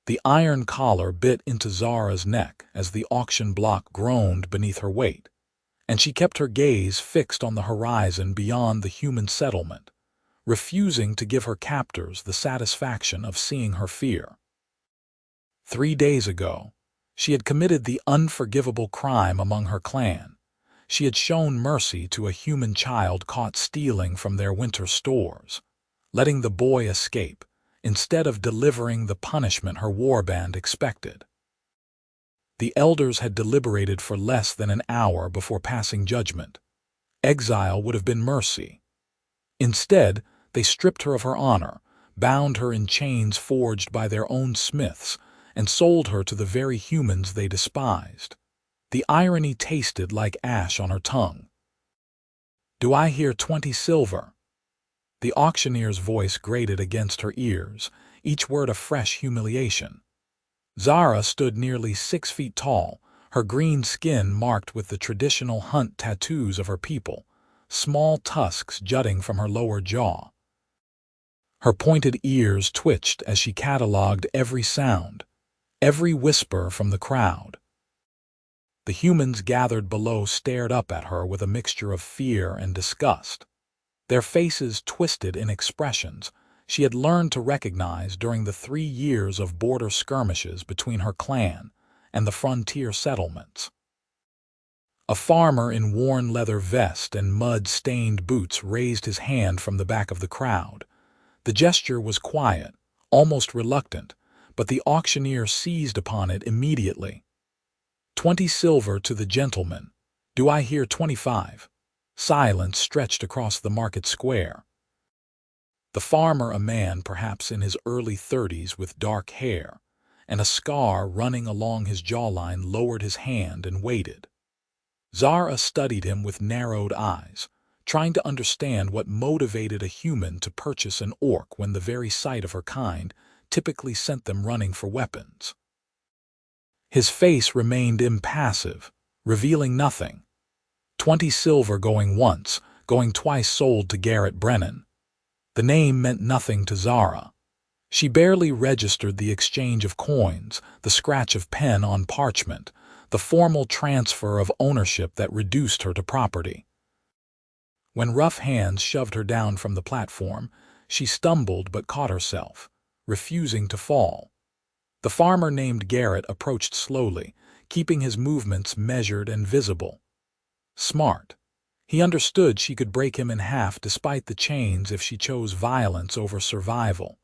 The iron collar bit into Zara's neck as the auction block groaned beneath her weight, and she kept her gaze fixed on the horizon beyond the human settlement, refusing to give her captors the satisfaction of seeing her fear. 3 days ago, she had committed the unforgivable crime among her clan. She had shown mercy to a human child caught stealing from their winter stores, letting the boy escape instead of delivering the punishment her warband expected. The elders had deliberated for less than an hour before passing judgment. Exile would have been mercy. Instead, they stripped her of her honor, bound her in chains forged by their own smiths, and sold her to the very humans they despised. The irony tasted like ash on her tongue. "Do I hear 20 silver?" The auctioneer's voice grated against her ears, each word a fresh humiliation. Zara stood nearly 6 feet tall, her green skin marked with the traditional hunt tattoos of her people, small tusks jutting from her lower jaw. Her pointed ears twitched as she catalogued every sound, every whisper from the crowd. The humans gathered below stared up at her with a mixture of fear and disgust. Their faces twisted in expressions she had learned to recognize during the 3 years of border skirmishes between her clan and the frontier settlements. A farmer in worn leather vest and mud-stained boots raised his hand from the back of the crowd. The gesture was quiet, almost reluctant, but the auctioneer seized upon it immediately. 20 silver to the gentleman. Do I hear 25? Silence stretched across the market square. The farmer, a man perhaps in his early 30s with dark hair and a scar running along his jawline, lowered his hand and waited. Zara studied him with narrowed eyes, trying to understand what motivated a human to purchase an orc when the very sight of her kind typically sent them running for weapons. His face remained impassive, revealing nothing. 20 silver going once, going twice, sold to Garrett Brennan. The name meant nothing to Zara. She barely registered the exchange of coins, the scratch of pen on parchment, the formal transfer of ownership that reduced her to property. When rough hands shoved her down from the platform, she stumbled but caught herself, refusing to fall. The farmer named Garrett approached slowly, keeping his movements measured and visible. Smart. He understood she could break him in half despite the chains if she chose violence over survival.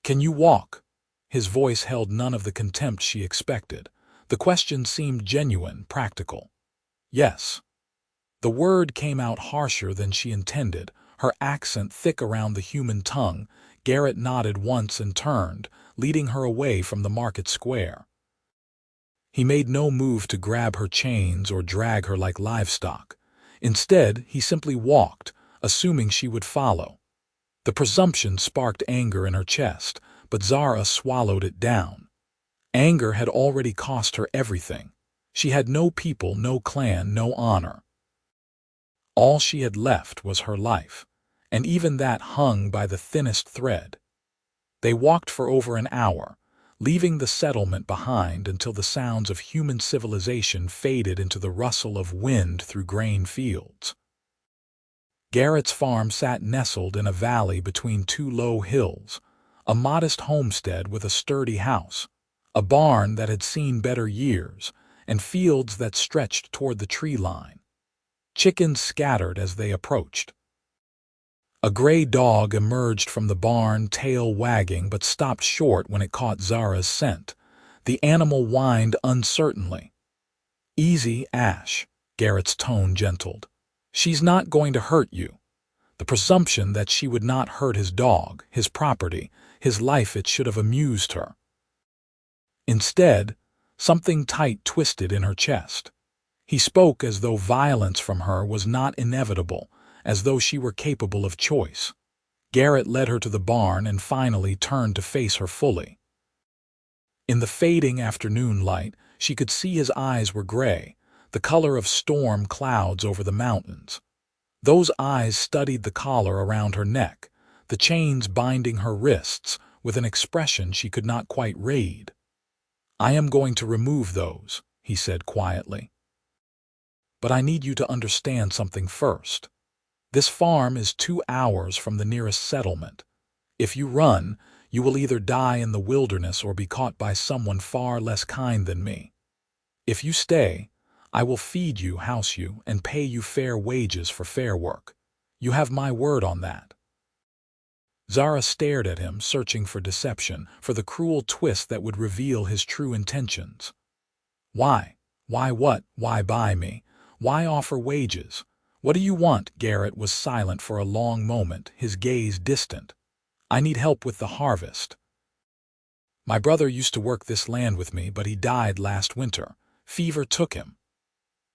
"Can you walk?" His voice held none of the contempt she expected. The question seemed genuine, practical. "Yes." The word came out harsher than she intended, her accent thick around the human tongue. Garrett nodded once and turned, leading her away from the market square. He made no move to grab her chains or drag her like livestock. Instead, he simply walked, assuming she would follow. The presumption sparked anger in her chest, but Zara swallowed it down. Anger had already cost her everything. She had no people, no clan, no honor. All she had left was her life, and even that hung by the thinnest thread. They walked for over an hour, leaving the settlement behind until the sounds of human civilization faded into the rustle of wind through grain fields. Garrett's farm sat nestled in a valley between 2 low hills, a modest homestead with a sturdy house, a barn that had seen better years, and fields that stretched toward the tree line. Chickens scattered as they approached. A gray dog emerged from the barn, tail wagging, but stopped short when it caught Zara's scent. The animal whined uncertainly. "Easy, Ash," Garrett's tone gentled. "She's not going to hurt you." The presumption that she would not hurt his dog, his property, his life, it should have amused her. Instead, something tight twisted in her chest. He spoke as though violence from her was not inevitable, as though she were capable of choice. Garrett led her to the barn and finally turned to face her fully. In the fading afternoon light, she could see his eyes were gray, the color of storm clouds over the mountains. Those eyes studied the collar around her neck, the chains binding her wrists, with an expression she could not quite read. "I am going to remove those," he said quietly. "But I need you to understand something first. This farm is 2 hours from the nearest settlement. If you run, you will either die in the wilderness or be caught by someone far less kind than me. If you stay, I will feed you, house you, and pay you fair wages for fair work. You have my word on that." Zara stared at him, searching for deception, for the cruel twist that would reveal his true intentions. "Why? Why what? Why buy me? Why offer wages? What do you want?" Garrett was silent for a long moment, his gaze distant. "I need help with the harvest. My brother used to work this land with me, but he died last winter. Fever took him."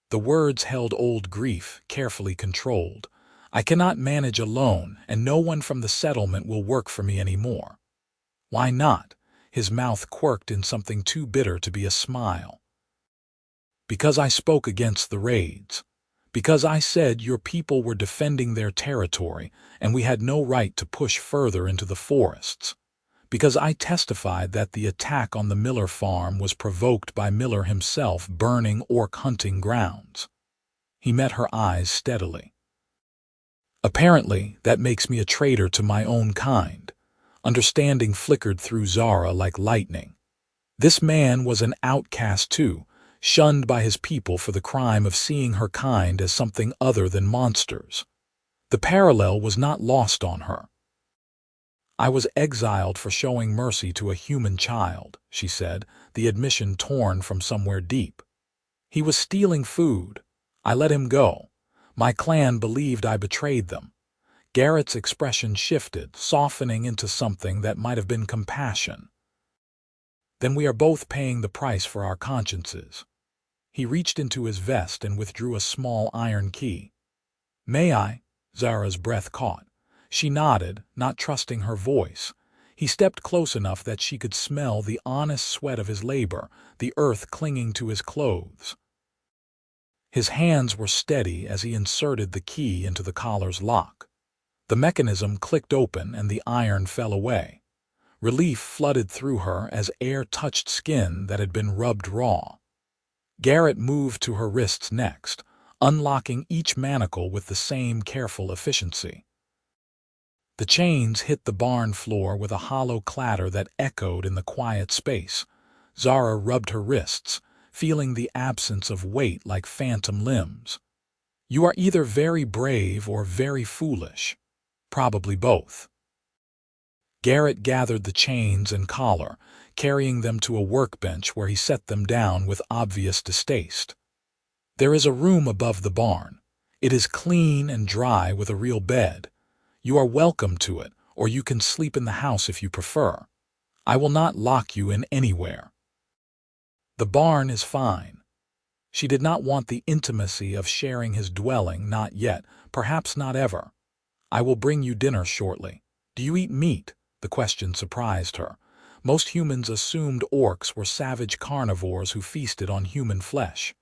The words held old grief, carefully controlled. "I cannot manage alone, and no one from the settlement will work for me anymore." "Why not?" His mouth quirked in something too bitter to be a smile. "Because I spoke against the raids. Because I said your people were defending their territory, and we had no right to push further into the forests. Because I testified that the attack on the Miller farm was provoked by Miller himself burning orc hunting grounds." He met her eyes steadily. "Apparently, that makes me a traitor to my own kind." Understanding flickered through Zara like lightning. This man was an outcast too, shunned by his people for the crime of seeing her kind as something other than monsters. The parallel was not lost on her. "I was exiled for showing mercy to a human child," she said, the admission torn from somewhere deep. "He was stealing food. I let him go. My clan believed I betrayed them." Garrett's expression shifted, softening into something that might have been compassion. "Then we are both paying the price for our consciences." He reached into his vest and withdrew a small iron key. "May I?" Zara's breath caught. She nodded, not trusting her voice. He stepped close enough that she could smell the honest sweat of his labor, the earth clinging to his clothes. His hands were steady as he inserted the key into the collar's lock. The mechanism clicked open and the iron fell away. Relief flooded through her as air touched skin that had been rubbed raw. Garrett moved to her wrists next, unlocking each manacle with the same careful efficiency. The chains hit the barn floor with a hollow clatter that echoed in the quiet space. Zara rubbed her wrists, feeling the absence of weight like phantom limbs. "You are either very brave or very foolish. Probably both." Garrett gathered the chains and collar, carrying them to a workbench where he set them down with obvious distaste. "There is a room above the barn. It is clean and dry with a real bed. You are welcome to it, or you can sleep in the house if you prefer. I will not lock you in anywhere." The barn is fine. She did not want the intimacy of sharing his dwelling, not yet, perhaps not ever. "I will bring you dinner shortly. Do you eat meat?" The question surprised her. Most humans assumed orcs were savage carnivores who feasted on human flesh.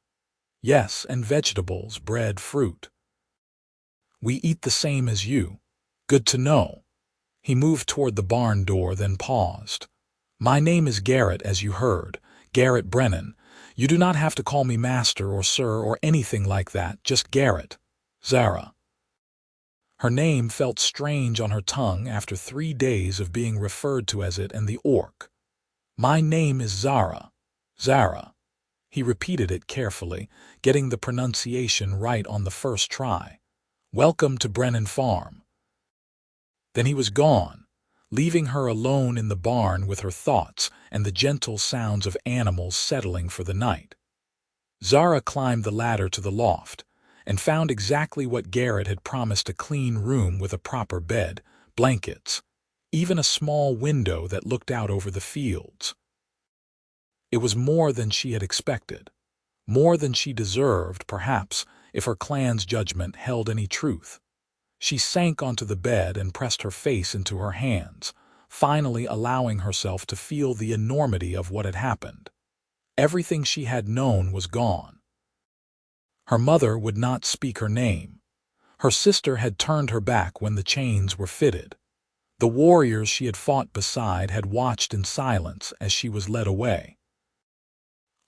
"Yes, and vegetables, bread, fruit." "We eat the same as you." "Good to know." He moved toward the barn door, then paused. "My name is Garrett, as you heard. Garrett Brennan. You do not have to call me master or sir or anything like that, just Garrett. Zara." Her name felt strange on her tongue after 3 days of being referred to as it and the orc. "My name is Zara. Zara." He repeated it carefully, getting the pronunciation right on the first try. "Welcome to Brennan Farm." Then he was gone, leaving her alone in the barn with her thoughts and the gentle sounds of animals settling for the night. Zara climbed the ladder to the loft and found exactly what Garrett had promised: a clean room with a proper bed, blankets, even a small window that looked out over the fields. It was more than she had expected, more than she deserved, perhaps, if her clan's judgment held any truth. She sank onto the bed and pressed her face into her hands, finally allowing herself to feel the enormity of what had happened. Everything she had known was gone. Her mother would not speak her name. Her sister had turned her back when the chains were fitted. The warriors she had fought beside had watched in silence as she was led away.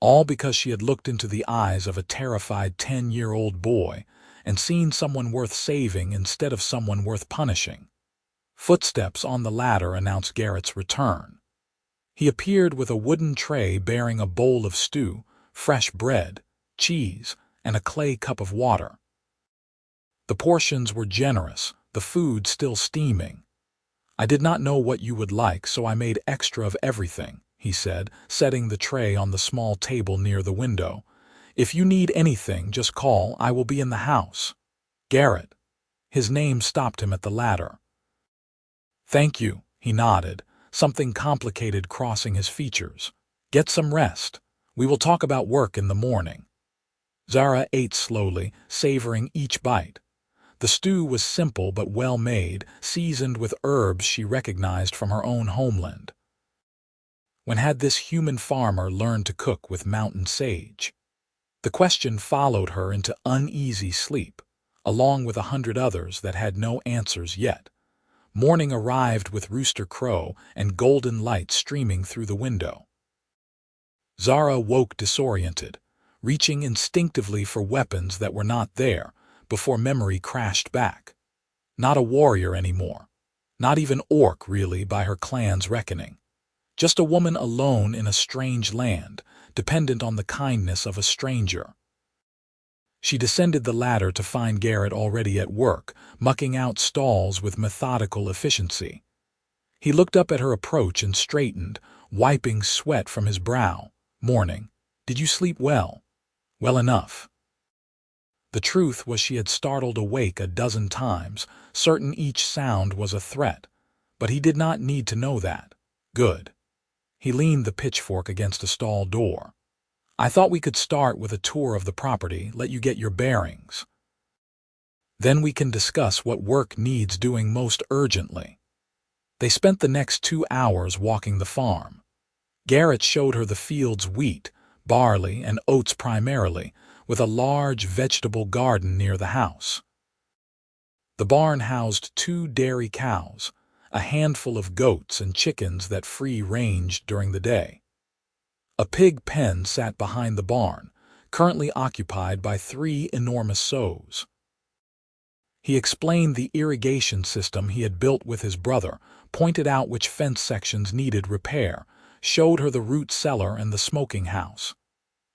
All because she had looked into the eyes of a terrified 10-year-old boy and seen someone worth saving instead of someone worth punishing. Footsteps on the ladder announced Garrett's return. He appeared with a wooden tray bearing a bowl of stew, fresh bread, cheese, and a clay cup of water. The portions were generous, the food still steaming. "I did not know what you would like, so I made extra of everything," he said, setting the tray on the small table near the window. "If you need anything, just call. I will be in the house." Garrett. His name stopped him at the ladder. "Thank you," he nodded, something complicated crossing his features. "Get some rest. We will talk about work in the morning." Zara ate slowly, savoring each bite. The stew was simple but well made, seasoned with herbs she recognized from her own homeland. When had this human farmer learned to cook with mountain sage? The question followed her into uneasy sleep, along with 100 others that had no answers yet. Morning arrived with rooster crow and golden light streaming through the window. Zara woke disoriented, reaching instinctively for weapons that were not there, before memory crashed back. Not a warrior anymore. Not even orc, really, by her clan's reckoning. Just a woman alone in a strange land, dependent on the kindness of a stranger. She descended the ladder to find Garrett already at work, mucking out stalls with methodical efficiency. He looked up at her approach and straightened, wiping sweat from his brow. "Morning. Did you sleep well?" "Well enough." The truth was she had startled awake a dozen times, certain each sound was a threat, but he did not need to know that. Good. He leaned the pitchfork against a stall door. "I thought we could start with a tour of the property, let you get your bearings. Then we can discuss what work needs doing most urgently." They spent the next 2 hours walking the farm. Garrett showed her the field's wheat, barley, and oats primarily, with a large vegetable garden near the house. The barn housed 2 dairy cows, a handful of goats and chickens that free-ranged during the day. A pig pen sat behind the barn, currently occupied by 3 enormous sows. He explained the irrigation system he had built with his brother, pointed out which fence sections needed repair, showed her the root cellar and the smoking house.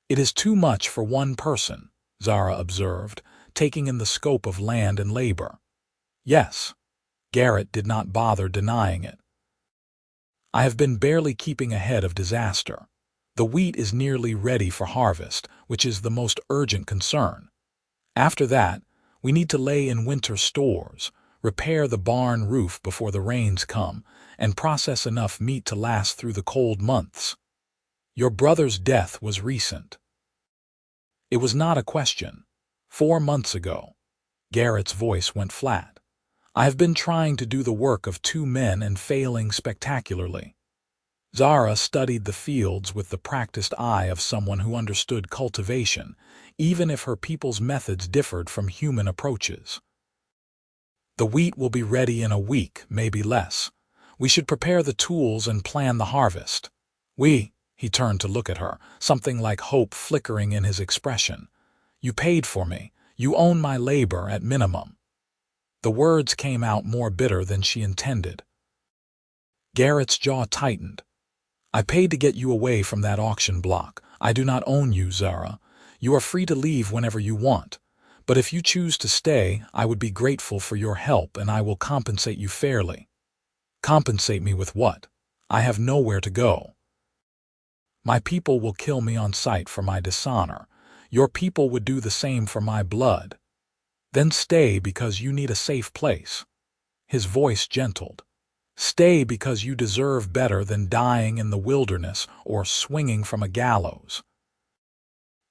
"It is too much for one person," Zara observed, taking in the scope of land and labor. "Yes." Garrett did not bother denying it. "I have been barely keeping ahead of disaster. The wheat is nearly ready for harvest, which is the most urgent concern. After that, we need to lay in winter stores, repair the barn roof before the rains come, and process enough meat to last through the cold months. Your brother's death was recent." It was not a question. 4 months ago. Garrett's voice went flat. "I have been trying to do the work of 2 men and failing spectacularly." Zara studied the fields with the practiced eye of someone who understood cultivation, even if her people's methods differed from human approaches. "The wheat will be ready in a week, maybe less. We should prepare the tools and plan the harvest. He turned to look at her, something like hope flickering in his expression. "You paid for me. You own my labor at minimum." The words came out more bitter than she intended. Garrett's jaw tightened. "I paid to get you away from that auction block. I do not own you, Zara. You are free to leave whenever you want. But if you choose to stay, I would be grateful for your help and I will compensate you fairly." "Compensate me with what? I have nowhere to go." "My people will kill me on sight for my dishonor. Your people would do the same for my blood. Then stay because you need a safe place." His voice gentled. "Stay because you deserve better than dying in the wilderness or swinging from a gallows.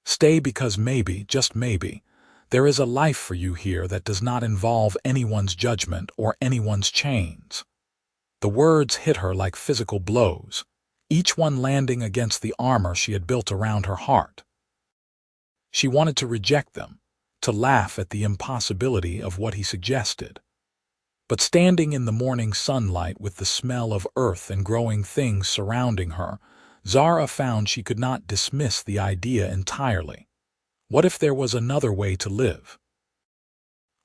Stay because maybe, just maybe, there is a life for you here that does not involve anyone's judgment or anyone's chains." The words hit her like physical blows, each one landing against the armor she had built around her heart. She wanted to reject them, to laugh at the impossibility of what he suggested. But standing in the morning sunlight with the smell of earth and growing things surrounding her, Zara found she could not dismiss the idea entirely. What if there was another way to live?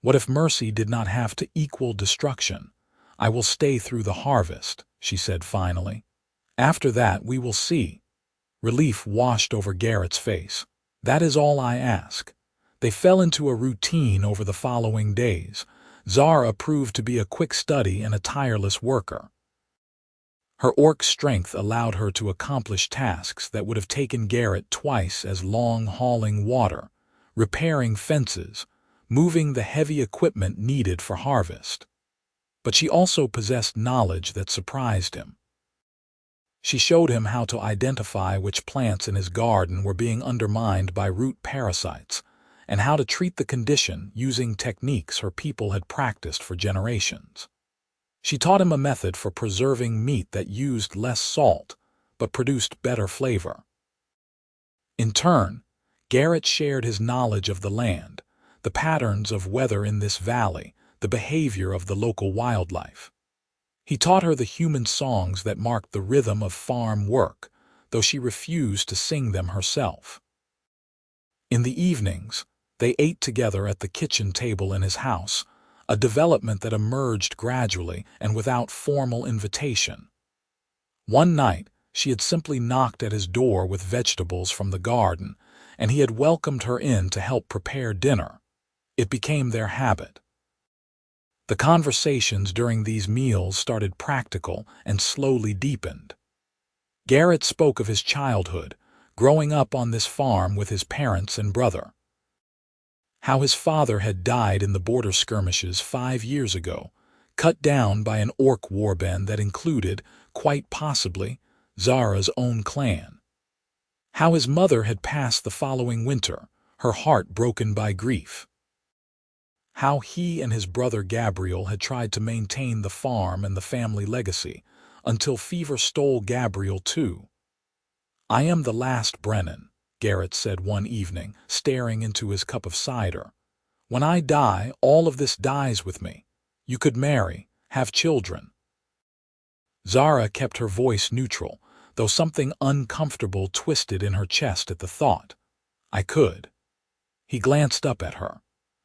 What if mercy did not have to equal destruction? I will stay through the harvest, she said finally. After that, we will see. Relief washed over Garrett's face. That is all I ask. They fell into a routine over the following days. Zara proved to be a quick study and a tireless worker. Her orc strength allowed her to accomplish tasks that would have taken Garrett twice as long, hauling water, repairing fences, moving the heavy equipment needed for harvest. But she also possessed knowledge that surprised him. She showed him how to identify which plants in his garden were being undermined by root parasites, and how to treat the condition using techniques her people had practiced for generations. She taught him a method for preserving meat that used less salt, but produced better flavor. In turn, Garrett shared his knowledge of the land, the patterns of weather in this valley, the behavior of the local wildlife. He taught her the human songs that marked the rhythm of farm work, though she refused to sing them herself. In the evenings, they ate together at the kitchen table in his house, a development that emerged gradually and without formal invitation. One night, she had simply knocked at his door with vegetables from the garden, and he had welcomed her in to help prepare dinner. It became their habit. The conversations during these meals started practical and slowly deepened. Garrett spoke of his childhood, growing up on this farm with his parents and brother. How his father had died in the border skirmishes 5 years ago, cut down by an orc warband that included, quite possibly, Zara's own clan. How his mother had passed the following winter, her heart broken by grief. How he and his brother Gabriel had tried to maintain the farm and the family legacy, until fever stole Gabriel too. "I am the last Brennan," Garrett said one evening, staring into his cup of cider. "When I die, all of this dies with me. You could marry, have children." Zara kept her voice neutral, though something uncomfortable twisted in her chest at the thought. "I could." He glanced up at her.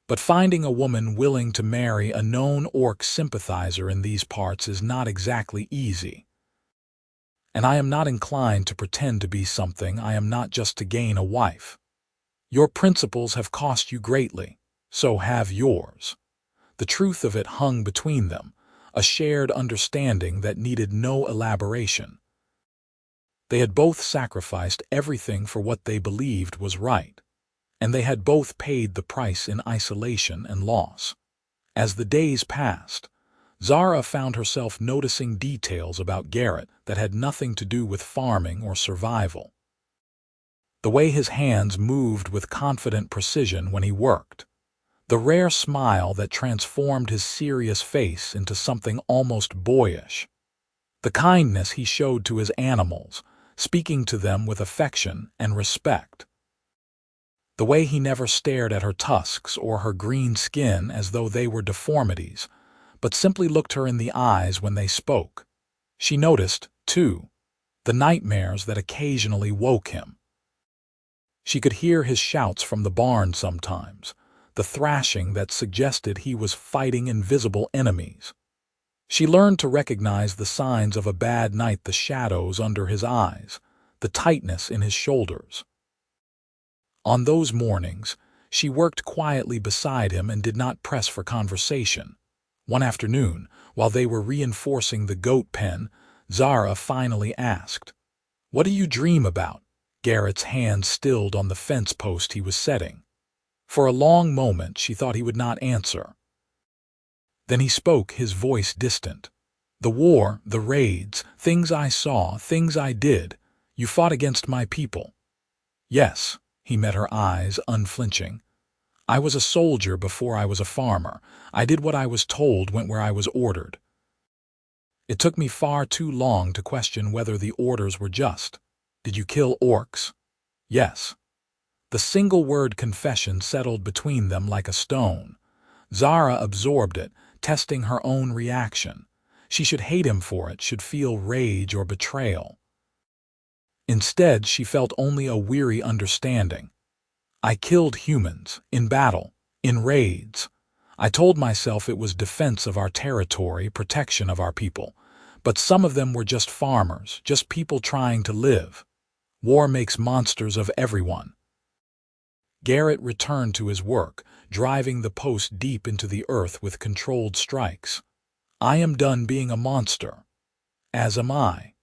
But finding a woman willing to marry a known orc sympathizer in these parts is not exactly easy. "And I am not inclined to pretend to be something I am not just to gain a wife. Your principles have cost you greatly, so have yours." The truth of it hung between them, a shared understanding that needed no elaboration. They had both sacrificed everything for what they believed was right, and they had both paid the price in isolation and loss. As the days passed, Zara found herself noticing details about Garrett that had nothing to do with farming or survival. The way his hands moved with confident precision when he worked, the rare smile that transformed his serious face into something almost boyish, the kindness he showed to his animals, speaking to them with affection and respect. The way he never stared at her tusks or her green skin as though they were deformities, but simply looked her in the eyes when they spoke. She noticed, too, the nightmares that occasionally woke him. She could hear his shouts from the barn sometimes, the thrashing that suggested he was fighting invisible enemies. She learned to recognize the signs of a bad night, the shadows under his eyes, the tightness in his shoulders. On those mornings, she worked quietly beside him and did not press for conversation. One afternoon, while they were reinforcing the goat pen, Zara finally asked, "What do you dream about?" Garrett's hand stilled on the fence post he was setting. For a long moment she thought he would not answer. Then he spoke, his voice distant. "The war, the raids, things I saw, things I did. You fought against my people." "Yes." He met her eyes, unflinching. "I was a soldier before I was a farmer. I did what I was told, went where I was ordered. It took me far too long to question whether the orders were just." "Did you kill orcs?" "Yes." The single-word confession settled between them like a stone. Zara absorbed it, testing her own reaction. She should hate him for it, should feel rage or betrayal. Instead, she felt only a weary understanding. I killed humans, in battle, in raids. I told myself it was defense of our territory, protection of our people. But some of them were just farmers, just people trying to live. War makes monsters of everyone. Garrett returned to his work, driving the post deep into the earth with controlled strikes. I am done being a monster. As am I.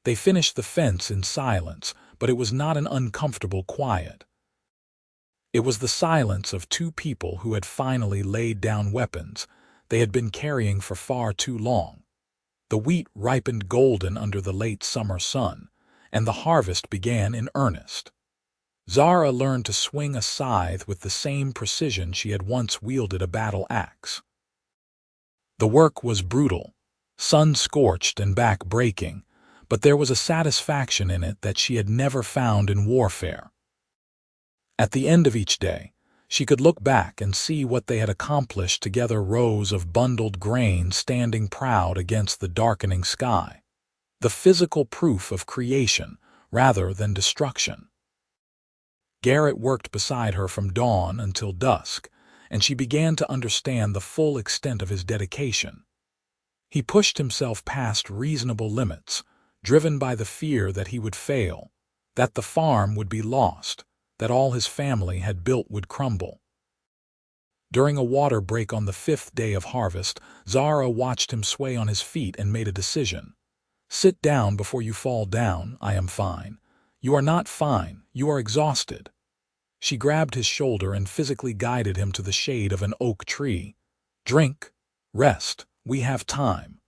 They finished the fence in silence, but it was not an uncomfortable quiet. It was the silence of two people who had finally laid down weapons they had been carrying for far too long. The wheat ripened golden under the late summer sun, and the harvest began in earnest. Zara learned to swing a scythe with the same precision she had once wielded a battle axe. The work was brutal, sun-scorched and back-breaking, but there was a satisfaction in it that she had never found in warfare. At the end of each day, she could look back and see what they had accomplished together, rows of bundled grain standing proud against the darkening sky. The physical proof of creation rather than destruction. Garrett worked beside her from dawn until dusk, and she began to understand the full extent of his dedication. He pushed himself past reasonable limits, driven by the fear that he would fail, that the farm would be lost, that all his family had built would crumble. During a water break on the 5th day of harvest, Zara watched him sway on his feet and made a decision. "Sit down before you fall down. I am fine." "You are not fine. You are exhausted." She grabbed his shoulder and physically guided him to the shade of an oak tree. "Drink. Rest. We have time."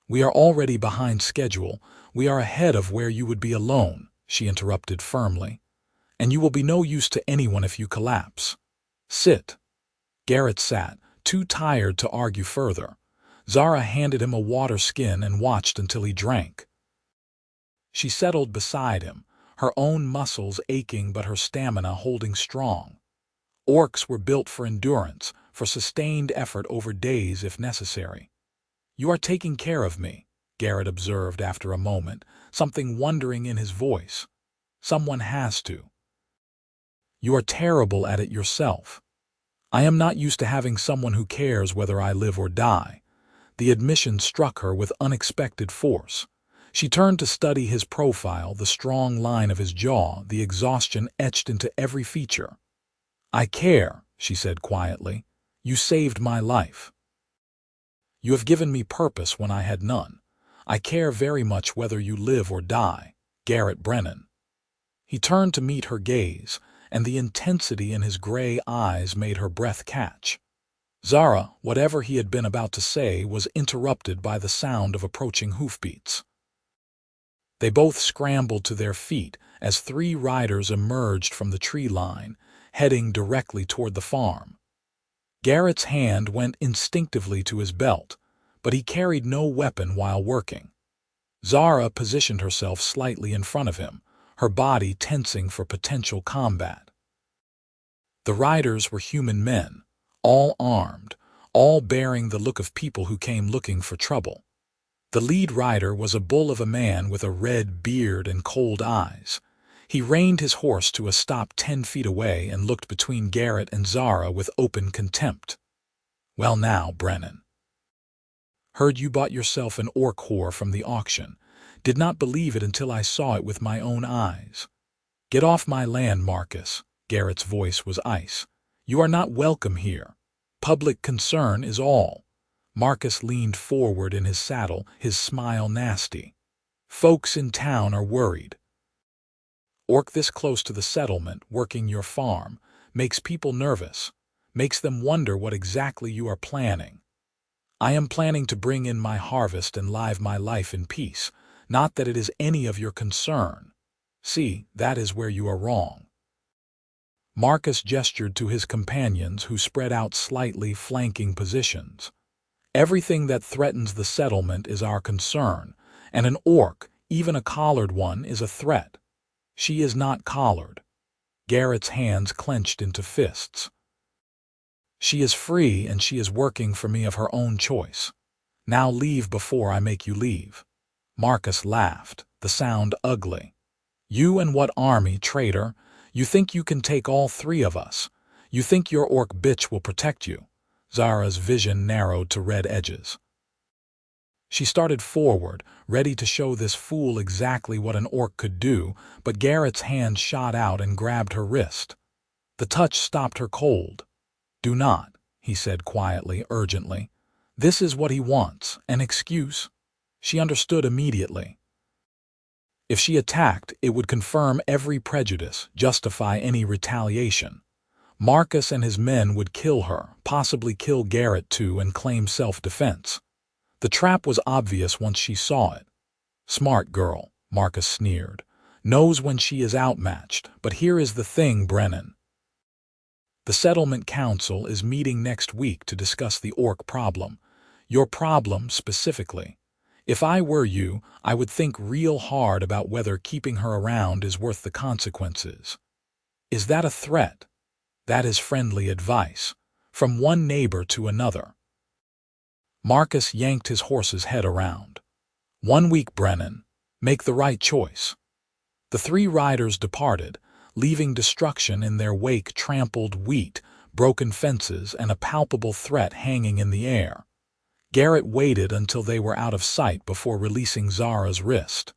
"We are already behind schedule. We are ahead of where you would be alone," she interrupted firmly. "And you will be no use to anyone if you collapse. Sit." Garrett sat, too tired to argue further. Zara handed him a water skin and watched until he drank. She settled beside him, her own muscles aching but her stamina holding strong. Orcs were built for endurance, for sustained effort over days if necessary. "You are taking care of me," Garrett observed after a moment, something wondering in his voice. "Someone has to." "You are terrible at it yourself." "I am not used to having someone who cares whether I live or die." The admission struck her with unexpected force. She turned to study his profile, the strong line of his jaw, the exhaustion etched into every feature. "I care," she said quietly. "You saved my life. You have given me purpose when I had none. I care very much whether you live or die." Garrett Brennan. He turned to meet her gaze, and the intensity in his gray eyes made her breath catch. Zara, whatever he had been about to say, was interrupted by the sound of approaching hoofbeats. They both scrambled to their feet as 3 riders emerged from the tree line, heading directly toward the farm. Garrett's hand went instinctively to his belt, but he carried no weapon while working. Zara positioned herself slightly in front of him, her body tensing for potential combat. The riders were human men, all armed, all bearing the look of people who came looking for trouble. The lead rider was a bull of a man with a red beard and cold eyes. He reined his horse to a stop 10 feet away and looked between Garrett and Zara with open contempt. "Well now, Brennan. Heard you bought yourself an orc whore from the auction. Did not believe it until I saw it with my own eyes. Get off my land, Marcus." Garrett's voice was ice. "You are not welcome here. Public concern is all." Marcus leaned forward in his saddle, his smile nasty. "Folks in town are worried. Orc this close to the settlement, working your farm, makes people nervous, makes them wonder what exactly you are planning." "I am planning to bring in my harvest and live my life in peace, not that it is any of your concern." "See, that is where you are wrong." Marcus gestured to his companions who spread out slightly, flanking positions. "Everything that threatens the settlement is our concern, and an orc, even a collared one, is a threat. She is not collared." Garrett's hands clenched into fists. She is free and she is working for me of her own choice. Now leave before I make you leave." Marcus laughed, the sound ugly. "You and what army, traitor? You think you can take all three of us? You think your orc bitch will protect you?" Zara's vision narrowed to red edges. She started forward, ready to show this fool exactly what an orc could do, but Garrett's hand shot out and grabbed her wrist. The touch stopped her cold. "Do not," he said quietly, urgently. "This is what he wants, an excuse." She understood immediately. If she attacked, it would confirm every prejudice, justify any retaliation. Marcus and his men would kill her, possibly kill Garrett too, and claim self-defense. The trap was obvious once she saw it. "Smart girl," Marcus sneered. "Knows when she is outmatched, but here is the thing, Brennan. The Settlement Council is meeting next week to discuss the orc problem. Your problem, specifically. If I were you, I would think real hard about whether keeping her around is worth the consequences." Is that a threat? That is friendly advice. From one neighbor to another. Marcus yanked his horse's head around. "1 week, Brennan. Make the right choice." The three riders departed, leaving destruction in their wake: trampled wheat, broken fences, and a palpable threat hanging in the air. Garrett waited until they were out of sight before releasing Zara's wrist.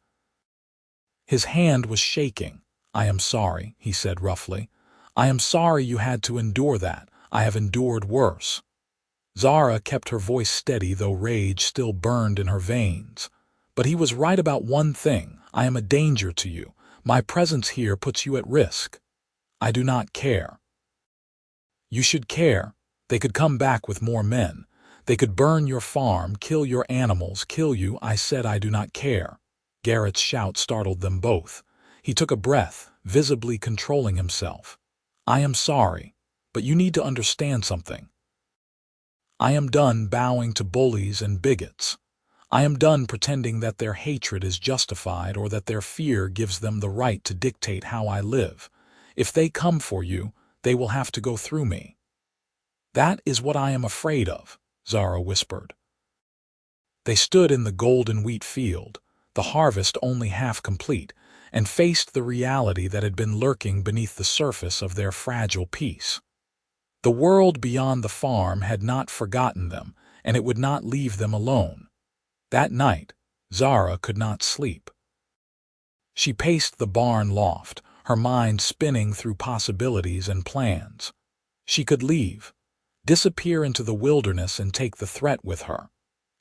His hand was shaking. "I am sorry," he said roughly. "I am sorry you had to endure that. I have endured worse." Zara kept her voice steady, though rage still burned in her veins. "But he was right about one thing. I am a danger to you. My presence here puts you at risk." "I do not care." "You should care. They could come back with more men. They could burn your farm, kill your animals, kill you." "I said I do not care." Garrett's shout startled them both. He took a breath, visibly controlling himself. "I am sorry, but you need to understand something. I am done bowing to bullies and bigots. I am done pretending that their hatred is justified or that their fear gives them the right to dictate how I live. If they come for you, they will have to go through me." "That is what I am afraid of," Zara whispered. They stood in the golden wheat field, the harvest only half complete, and faced the reality that had been lurking beneath the surface of their fragile peace. The world beyond the farm had not forgotten them, and it would not leave them alone. That night, Zara could not sleep. She paced the barn loft, her mind spinning through possibilities and plans. She could leave, disappear into the wilderness and take the threat with her.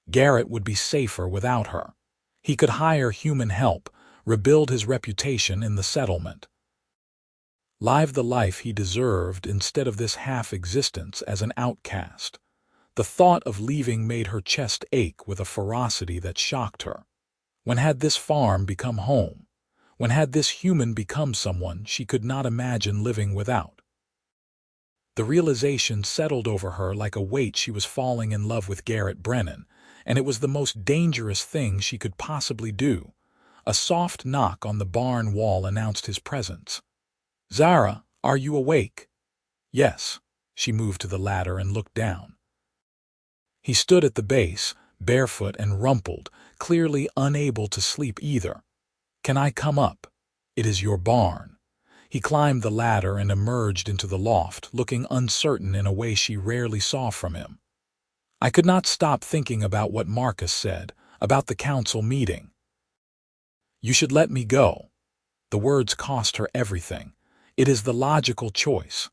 Garrett would be safer without her. He could hire human help, rebuild his reputation in the settlement. Live the life he deserved instead of this half-existence as an outcast. The thought of leaving made her chest ache with a ferocity that shocked her. When had this farm become home? When had this human become someone she could not imagine living without? The realization settled over her like a weight. She was falling in love with Garrett Brennan, and it was the most dangerous thing she could possibly do. A soft knock on the barn wall announced his presence. "Zara, are you awake?" "Yes." She moved to the ladder and looked down. He stood at the base, barefoot and rumpled, clearly unable to sleep either. "Can I come up? It is your barn." He climbed the ladder and emerged into the loft, looking uncertain in a way she rarely saw from him. "I could not stop thinking about what Marcus said, about the council meeting." "You should let me go." The words cost her everything. "It is the logical choice."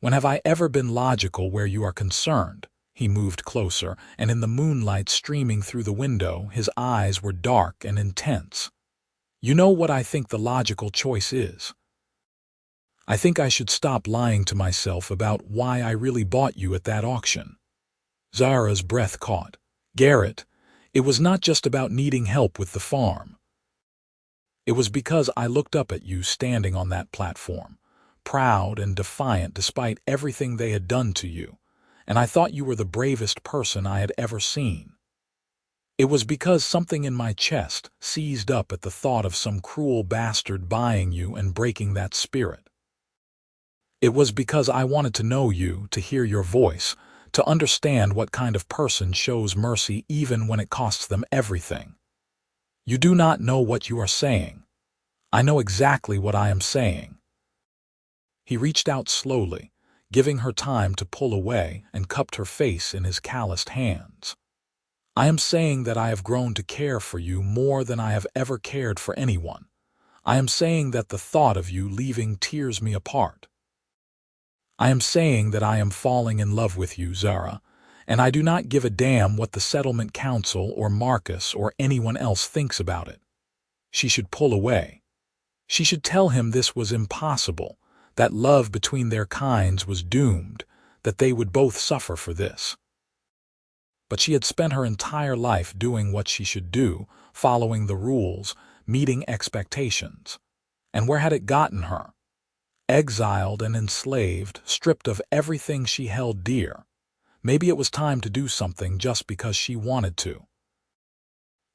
"When have I ever been logical where you are concerned?" He moved closer, and in the moonlight streaming through the window, his eyes were dark and intense. "You know what I think the logical choice is? I think I should stop lying to myself about why I really bought you at that auction." Zara's breath caught. "Garrett, it was not just about needing help with the farm. It was because I looked up at you standing on that platform, proud and defiant despite everything they had done to you, and I thought you were the bravest person I had ever seen. It was because something in my chest seized up at the thought of some cruel bastard buying you and breaking that spirit. It was because I wanted to know you, to hear your voice, to understand what kind of person shows mercy even when it costs them everything. You do not know what you are saying. I know exactly what I am saying. He reached out slowly, giving her time to pull away, and cupped her face in his calloused hands. I am saying that I have grown to care for you more than I have ever cared for anyone. I am saying that the thought of you leaving tears me apart. I am saying that I am falling in love with you, Zara, and I do not give a damn what the settlement council or Marcus or anyone else thinks about it. She should pull away. She should tell him this was impossible, that love between their kinds was doomed, that they would both suffer for this. But she had spent her entire life doing what she should do, following the rules, meeting expectations. And where had it gotten her? Exiled and enslaved, stripped of everything she held dear. Maybe it was time to do something just because she wanted to.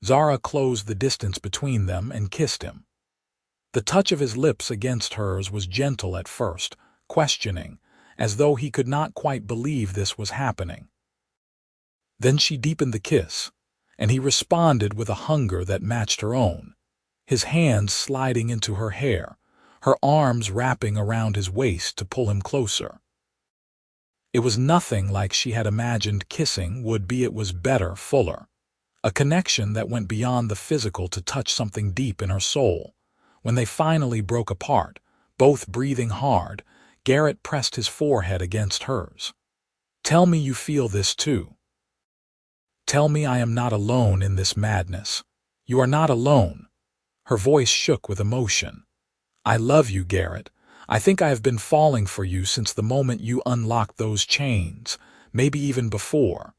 Zara closed the distance between them and kissed him. The touch of his lips against hers was gentle at first, questioning, as though he could not quite believe this was happening. Then she deepened the kiss, and he responded with a hunger that matched her own, his hands sliding into her hair, her arms wrapping around his waist to pull him closer. It was nothing like she had imagined kissing would be. It was better, fuller. A connection that went beyond the physical to touch something deep in her soul. When they finally broke apart, both breathing hard, Garrett pressed his forehead against hers. Tell me you feel this too. Tell me I am not alone in this madness. You are not alone. Her voice shook with emotion. I love you, Garrett. I think I have been falling for you since the moment you unlocked those chains, maybe even before.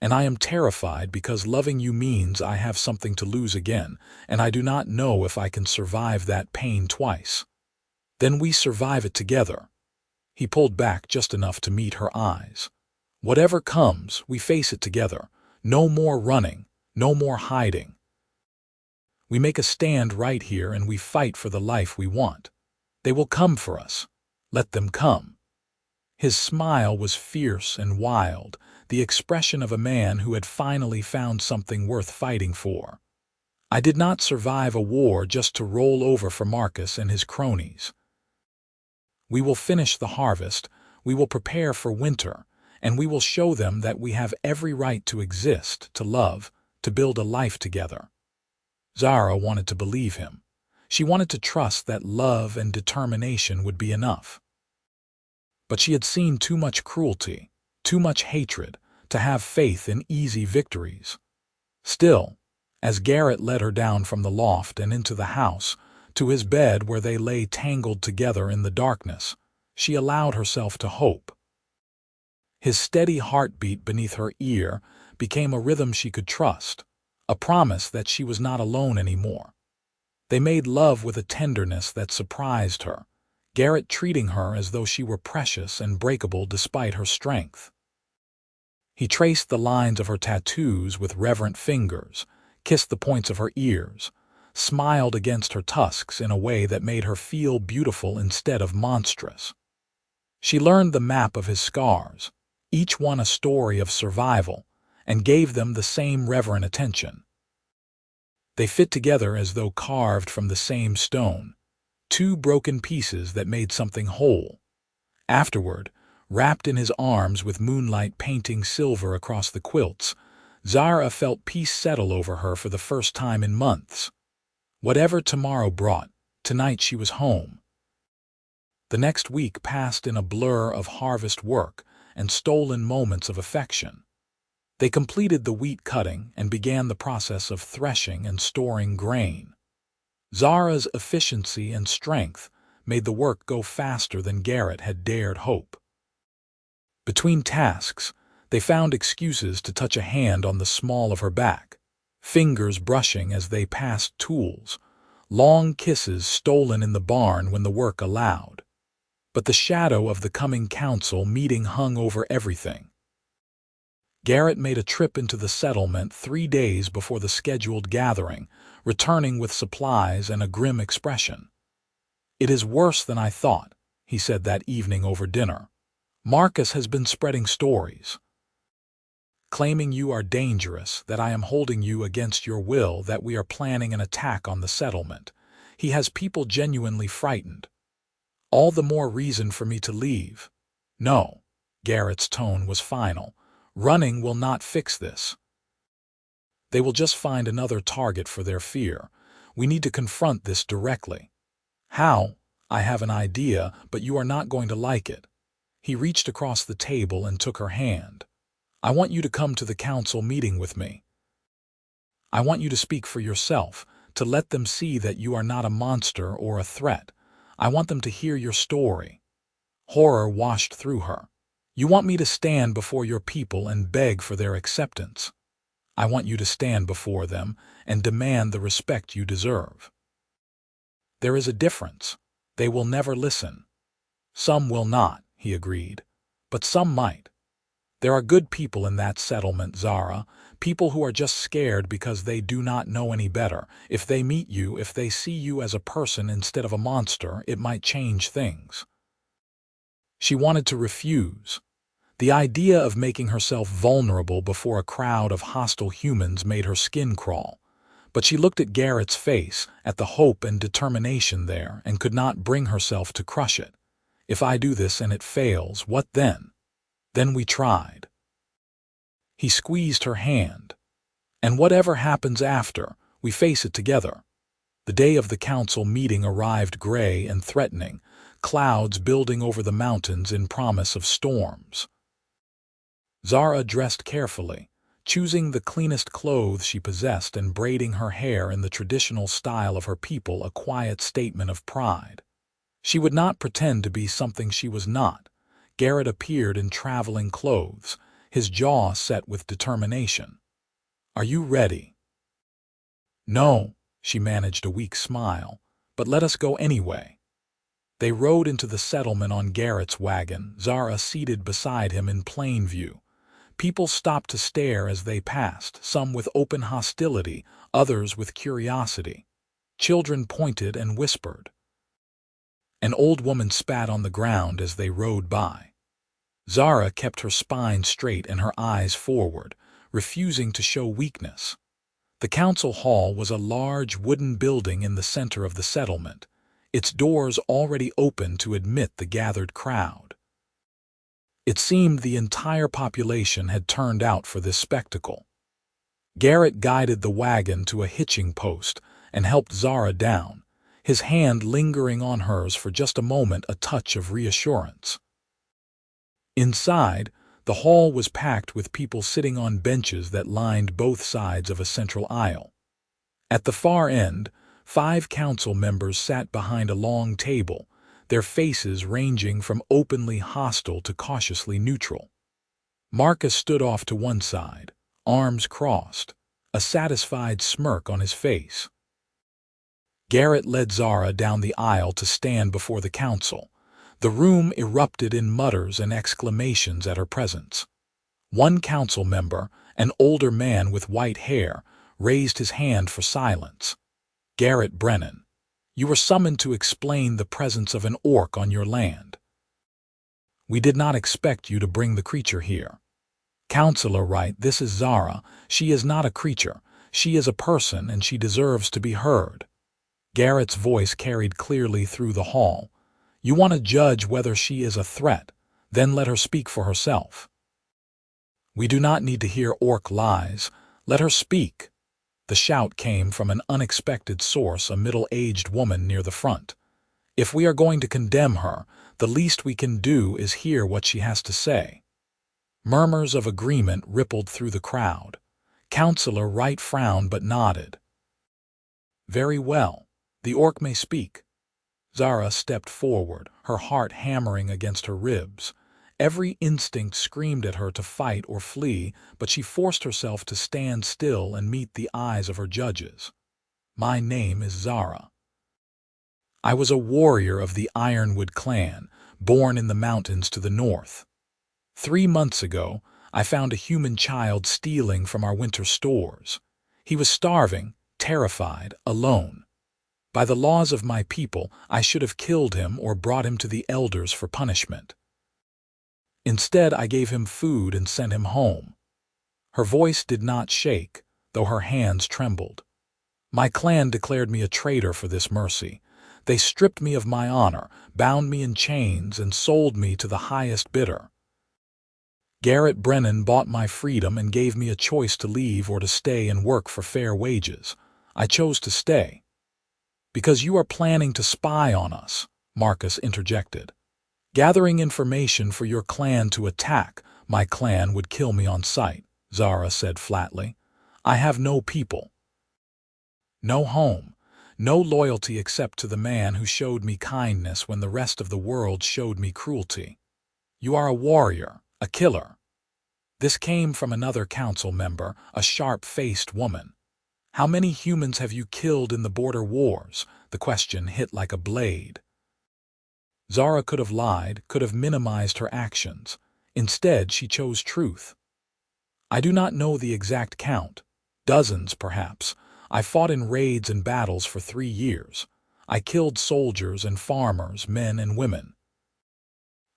And I am terrified because loving you means I have something to lose again, and I do not know if I can survive that pain twice. Then we survive it together. He pulled back just enough to meet her eyes. Whatever comes, we face it together. No more running, no more hiding. We make a stand right here and we fight for the life we want. They will come for us. Let them come. His smile was fierce and wild, the expression of a man who had finally found something worth fighting for. I did not survive a war just to roll over for Marcus and his cronies. We will finish the harvest, we will prepare for winter, and we will show them that we have every right to exist, to love, to build a life together. Zara wanted to believe him. She wanted to trust that love and determination would be enough. But she had seen too much cruelty, too much hatred, to have faith in easy victories. Still, as Garrett led her down from the loft and into the house, to his bed where they lay tangled together in the darkness, she allowed herself to hope. His steady heartbeat beneath her ear became a rhythm she could trust, a promise that she was not alone anymore. They made love with a tenderness that surprised her, Garrett treating her as though she were precious and breakable despite her strength. He traced the lines of her tattoos with reverent fingers, kissed the points of her ears, smiled against her tusks in a way that made her feel beautiful instead of monstrous. She learned the map of his scars, each one a story of survival, and gave them the same reverent attention. They fit together as though carved from the same stone, two broken pieces that made something whole. Afterward, wrapped in his arms with moonlight painting silver across the quilts, Zara felt peace settle over her for the first time in months. Whatever tomorrow brought, tonight she was home. The next week passed in a blur of harvest work and stolen moments of affection. They completed the wheat cutting and began the process of threshing and storing grain. Zara's efficiency and strength made the work go faster than Garrett had dared hope. Between tasks, they found excuses to touch a hand on the small of her back, fingers brushing as they passed tools, long kisses stolen in the barn when the work allowed. But the shadow of the coming council meeting hung over everything. Garrett made a trip into the settlement 3 days before the scheduled gathering, returning with supplies and a grim expression. "It is worse than I thought," he said that evening over dinner. Marcus has been spreading stories, claiming you are dangerous, that I am holding you against your will, that we are planning an attack on the settlement. He has people genuinely frightened. All the more reason for me to leave. No, Garrett's tone was final. Running will not fix this. They will just find another target for their fear. We need to confront this directly. How? I have an idea, but you are not going to like it. He reached across the table and took her hand. I want you to come to the council meeting with me. I want you to speak for yourself, to let them see that you are not a monster or a threat. I want them to hear your story. Horror washed through her. You want me to stand before your people and beg for their acceptance. I want you to stand before them and demand the respect you deserve. There is a difference. They will never listen. Some will not, he agreed, but some might. There are good people in that settlement, Zara, people who are just scared because they do not know any better. If they meet you, if they see you as a person instead of a monster, it might change things. She wanted to refuse. The idea of making herself vulnerable before a crowd of hostile humans made her skin crawl. But she looked at Garrett's face, at the hope and determination there, and could not bring herself to crush it. If I do this and it fails, what then? Then we tried. He squeezed her hand. And whatever happens after, we face it together. The day of the council meeting arrived gray and threatening, clouds building over the mountains in promise of storms. Zara dressed carefully, choosing the cleanest clothes she possessed and braiding her hair in the traditional style of her people, a quiet statement of pride. She would not pretend to be something she was not. Garrett appeared in traveling clothes, his jaw set with determination. Are you ready? No, she managed a weak smile, but let us go anyway. They rode into the settlement on Garrett's wagon, Zara seated beside him in plain view. People stopped to stare as they passed, some with open hostility, others with curiosity. Children pointed and whispered. An old woman spat on the ground as they rode by. Zara kept her spine straight and her eyes forward, refusing to show weakness. The council hall was a large wooden building in the center of the settlement, its doors already open to admit the gathered crowd. It seemed the entire population had turned out for this spectacle. Garrett guided the wagon to a hitching post and helped Zara down, his hand lingering on hers for just a moment, a touch of reassurance. Inside, the hall was packed with people sitting on benches that lined both sides of a central aisle. At the far end, 5 council members sat behind a long table, their faces ranging from openly hostile to cautiously neutral. Marcus stood off to one side, arms crossed, a satisfied smirk on his face. Garrett led Zara down the aisle to stand before the council. The room erupted in mutters and exclamations at her presence. One council member, an older man with white hair, raised his hand for silence. Garrett Brennan, you were summoned to explain the presence of an orc on your land. We did not expect you to bring the creature here. Counselor Wright, this is Zara. She is not a creature. She is a person and she deserves to be heard. Garrett's voice carried clearly through the hall. You want to judge whether she is a threat, then let her speak for herself. We do not need to hear orc lies. Let her speak. The shout came from an unexpected source, a middle-aged woman near the front. If we are going to condemn her, the least we can do is hear what she has to say. Murmurs of agreement rippled through the crowd. Counselor Wright frowned but nodded. Very well, the orc may speak. Zara stepped forward, her heart hammering against her ribs. Every instinct screamed at her to fight or flee, but she forced herself to stand still and meet the eyes of her judges. My name is Zara. I was a warrior of the Ironwood clan, born in the mountains to the north. 3 months ago, I found a human child stealing from our winter stores. He was starving, terrified, alone. By the laws of my people, I should have killed him or brought him to the elders for punishment. Instead, I gave him food and sent him home. Her voice did not shake, though her hands trembled. My clan declared me a traitor for this mercy. They stripped me of my honor, bound me in chains, and sold me to the highest bidder. Garrett Brennan bought my freedom and gave me a choice to leave or to stay and work for fair wages. I chose to stay. Because you are planning to spy on us, Marcus interjected. Gathering information for your clan to attack, my clan would kill me on sight, Zara said flatly. I have no people. No home, no loyalty except to the man who showed me kindness when the rest of the world showed me cruelty. You are a warrior, a killer. This came from another council member, a sharp-faced woman. How many humans have you killed in the border wars? The question hit like a blade. Zara could have lied, could have minimized her actions. Instead, she chose truth. I do not know the exact count. Dozens, perhaps. I fought in raids and battles for 3 years. I killed soldiers and farmers, men and women.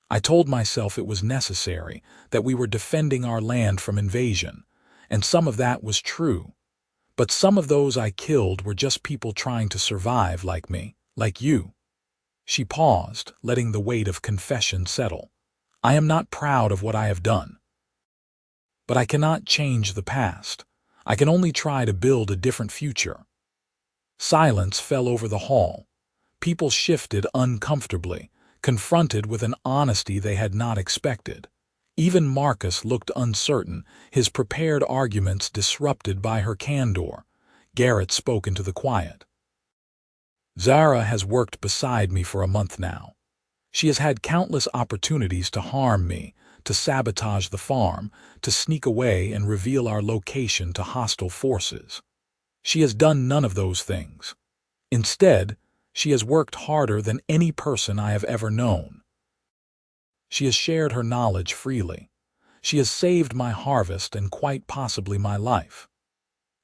I told myself it was necessary, that we were defending our land from invasion, and some of that was true. But some of those I killed were just people trying to survive like me, like you. She paused, letting the weight of confession settle. I am not proud of what I have done. But I cannot change the past. I can only try to build a different future. Silence fell over the hall. People shifted uncomfortably, confronted with an honesty they had not expected. Even Marcus looked uncertain, his prepared arguments disrupted by her candor. Garrett spoke into the quiet. Zara has worked beside me for a month now. She has had countless opportunities to harm me, to sabotage the farm, to sneak away and reveal our location to hostile forces. She has done none of those things. Instead, she has worked harder than any person I have ever known. She has shared her knowledge freely. She has saved my harvest and quite possibly my life.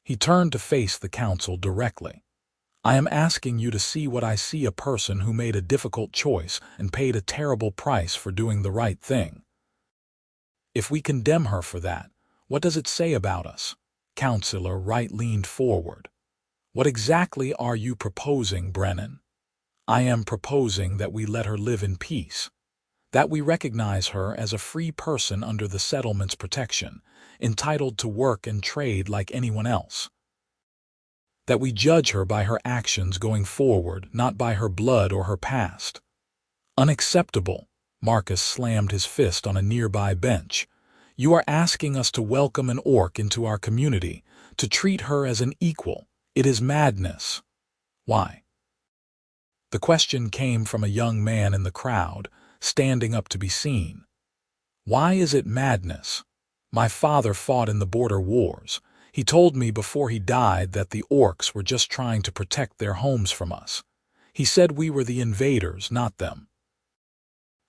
He turned to face the council directly. I am asking you to see what I see: a person who made a difficult choice and paid a terrible price for doing the right thing. If we condemn her for that, what does it say about us? Councillor Wright leaned forward. What exactly are you proposing, Brennan? I am proposing that we let her live in peace, that we recognize her as a free person under the settlement's protection, entitled to work and trade like anyone else. That we judge her by her actions going forward, not by her blood or her past. Unacceptable. Marcus slammed his fist on a nearby bench. You are asking us to welcome an orc into our community, to treat her as an equal. It is madness. Why? The question came from a young man in the crowd, standing up to be seen. Why is it madness? My father fought in the border wars. He told me before he died that the orcs were just trying to protect their homes from us. He said we were the invaders, not them.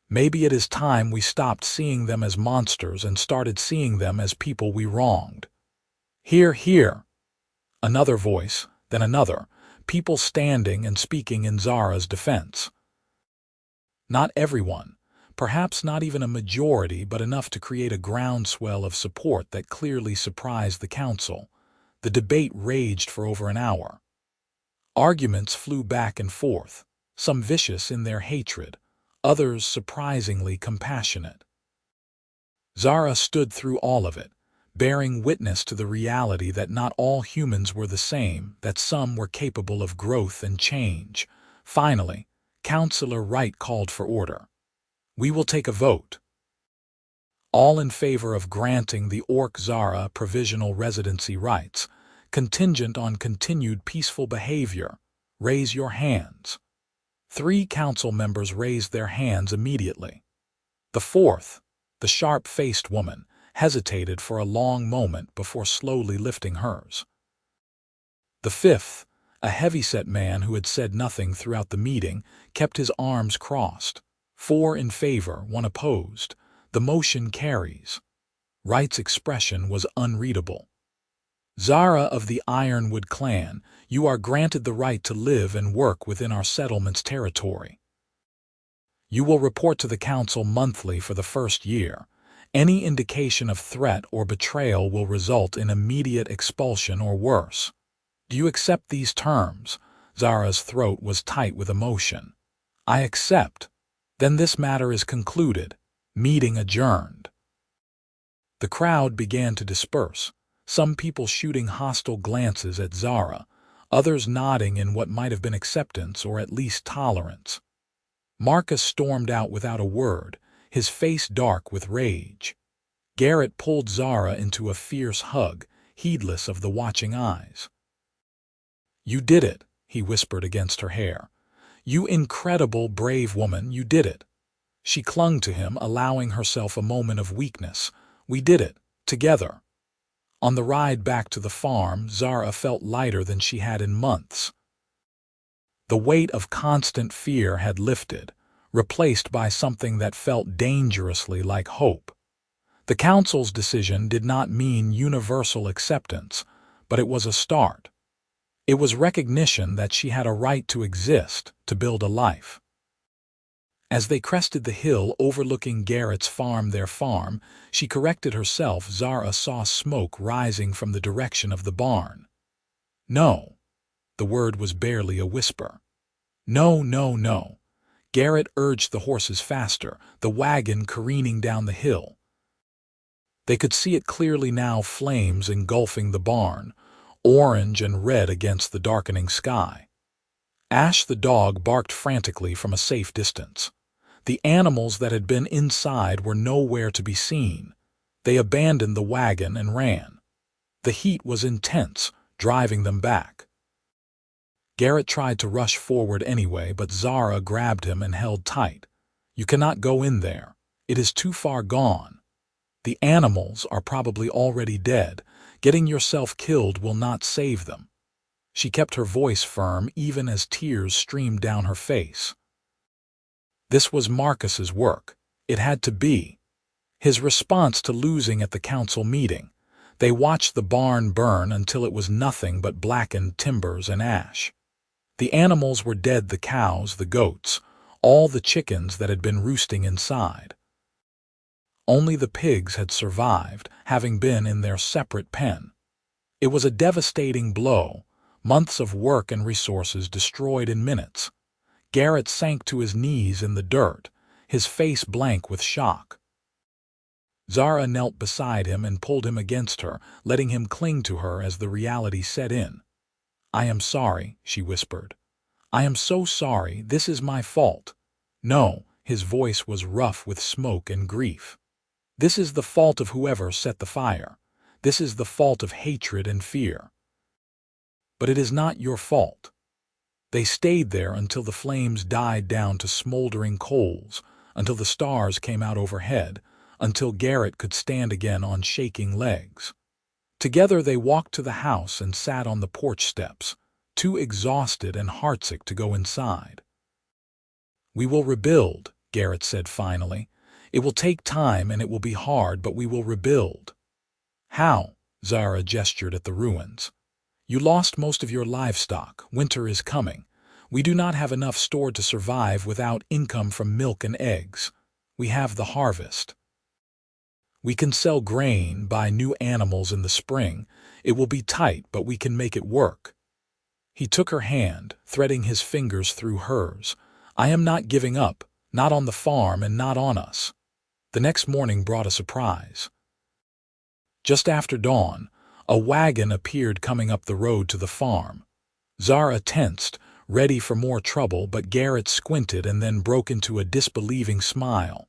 Maybe it is time we stopped seeing them as monsters and started seeing them as people we wronged. Hear, hear. Another voice, then another, people standing and speaking in Zara's defense. Not everyone, perhaps not even a majority, but enough to create a groundswell of support that clearly surprised the council. The debate raged for over an hour. Arguments flew back and forth, some vicious in their hatred, others surprisingly compassionate. Zara stood through all of it, bearing witness to the reality that not all humans were the same, that some were capable of growth and change. Finally, Councillor Wright called for order. We will take a vote. All in favor of granting the orc Zara provisional residency rights, contingent on continued peaceful behavior. Raise your hands. 3 council members raised their hands immediately. The 4th, the sharp-faced woman, hesitated for a long moment before slowly lifting hers. The 5th, a heavy-set man who had said nothing throughout the meeting, kept his arms crossed. 4 in favor, 1 opposed. The motion carries. Wright's expression was unreadable. Zara of the Ironwood clan, you are granted the right to live and work within our settlement's territory. You will report to the council monthly for the first year. Any indication of threat or betrayal will result in immediate expulsion or worse. Do you accept these terms? Zara's throat was tight with emotion. I accept. Then this matter is concluded. Meeting adjourned. The crowd began to disperse, some people shooting hostile glances at Zara, others nodding in what might have been acceptance or at least tolerance. Marcus stormed out without a word, his face dark with rage. Garrett pulled Zara into a fierce hug, heedless of the watching eyes. You did it, he whispered against her hair. You incredible, brave woman, you did it. She clung to him, allowing herself a moment of weakness. We did it, together. On the ride back to the farm, Zara felt lighter than she had in months. The weight of constant fear had lifted, replaced by something that felt dangerously like hope. The council's decision did not mean universal acceptance, but it was a start. It was recognition that she had a right to exist, to build a life. As they crested the hill overlooking Garrett's farm, their farm, she corrected herself. Zara saw smoke rising from the direction of the barn. No. The word was barely a whisper. No, no, no. Garrett urged the horses faster, the wagon careening down the hill. They could see it clearly now, flames engulfing the barn, orange and red against the darkening sky. Ash the dog barked frantically from a safe distance. The animals that had been inside were nowhere to be seen. They abandoned the wagon and ran. The heat was intense, driving them back. Garrett tried to rush forward anyway, but Zara grabbed him and held tight. You cannot go in there. It is too far gone. The animals are probably already dead. Getting yourself killed will not save them. She kept her voice firm even as tears streamed down her face. This was Marcus's work. It had to be. His response to losing at the council meeting. They watched the barn burn until it was nothing but blackened timbers and ash. The animals were dead, the cows, the goats, all the chickens that had been roosting inside. Only the pigs had survived, having been in their separate pen. It was a devastating blow, months of work and resources destroyed in minutes. Garrett sank to his knees in the dirt, his face blank with shock. Zara knelt beside him and pulled him against her, letting him cling to her as the reality set in. I am sorry, she whispered. I am so sorry, this is my fault. No, his voice was rough with smoke and grief. This is the fault of whoever set the fire. This is the fault of hatred and fear. But it is not your fault. They stayed there until the flames died down to smoldering coals, until the stars came out overhead, until Garrett could stand again on shaking legs. Together they walked to the house and sat on the porch steps, too exhausted and heartsick to go inside. We will rebuild, Garrett said finally. It will take time and it will be hard, but we will rebuild. How? Zara gestured at the ruins. You lost most of your livestock. Winter is coming. We do not have enough stored to survive without income from milk and eggs. We have the harvest. We can sell grain, buy new animals in the spring. It will be tight, but we can make it work. He took her hand, threading his fingers through hers. I am not giving up, not on the farm and not on us. The next morning brought a surprise. Just after dawn, a wagon appeared coming up the road to the farm. Zara tensed, ready for more trouble, but Garrett squinted and then broke into a disbelieving smile.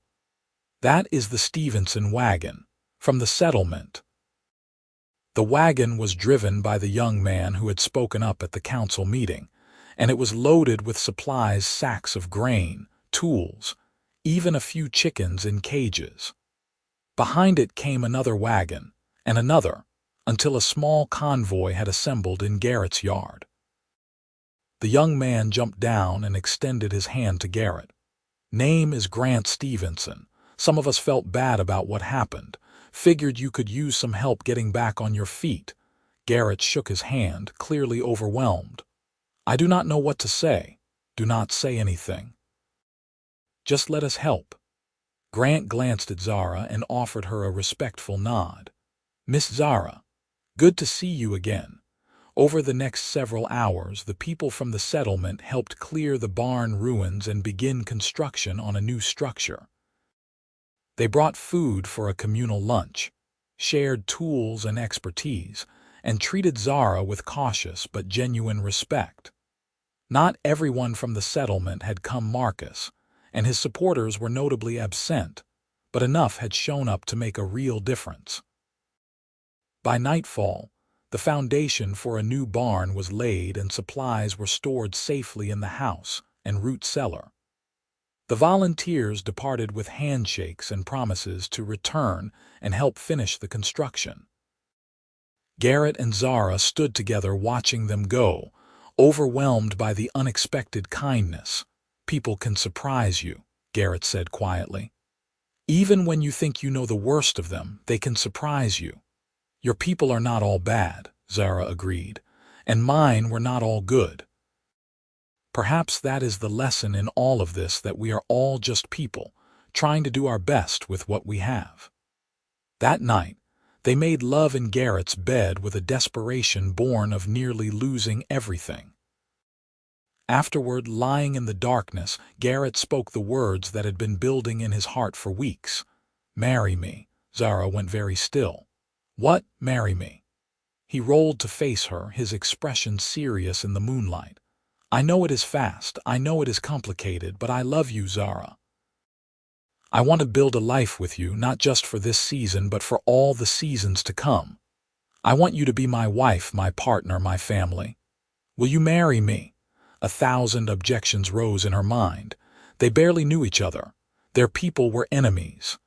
That is the Stevenson wagon, from the settlement. The wagon was driven by the young man who had spoken up at the council meeting, and it was loaded with supplies, sacks of grain, tools, even a few chickens in cages. Behind it came another wagon, and another, until a small convoy had assembled in Garrett's yard. The young man jumped down and extended his hand to Garrett. Name is Grant Stevenson. Some of us felt bad about what happened, figured you could use some help getting back on your feet. Garrett shook his hand, clearly overwhelmed. "I do not know what to say. Do not say anything. Just let us help." Grant glanced at Zara and offered her a respectful nod. "Miss Zara, good to see you again." Over the next several hours, the people from the settlement helped clear the barn ruins and begin construction on a new structure. They brought food for a communal lunch, shared tools and expertise, and treated Zara with cautious but genuine respect. Not everyone from the settlement had come Marcus, and his supporters were notably absent, but enough had shown up to make a real difference. By nightfall, the foundation for a new barn was laid and supplies were stored safely in the house and root cellar. The volunteers departed with handshakes and promises to return and help finish the construction. Garrett and Zara stood together watching them go, overwhelmed by the unexpected kindness. "People can surprise you," Garrett said quietly. "Even when you think you know the worst of them, they can surprise you." "Your people are not all bad," Zara agreed, "and mine were not all good. Perhaps that is the lesson in all of this, that we are all just people, trying to do our best with what we have." That night, they made love in Garrett's bed with a desperation born of nearly losing everything. Afterward, lying in the darkness, Garrett spoke the words that had been building in his heart for weeks. "Marry me." Zara went very still. "What? Marry me?" He rolled to face her, his expression serious in the moonlight. "I know it is fast, I know it is complicated, but I love you, Zara. I want to build a life with you, not just for this season, but for all the seasons to come. I want you to be my wife, my partner, my family. Will you marry me?" 1,000 objections rose in her mind. They barely knew each other. Their people were enemies.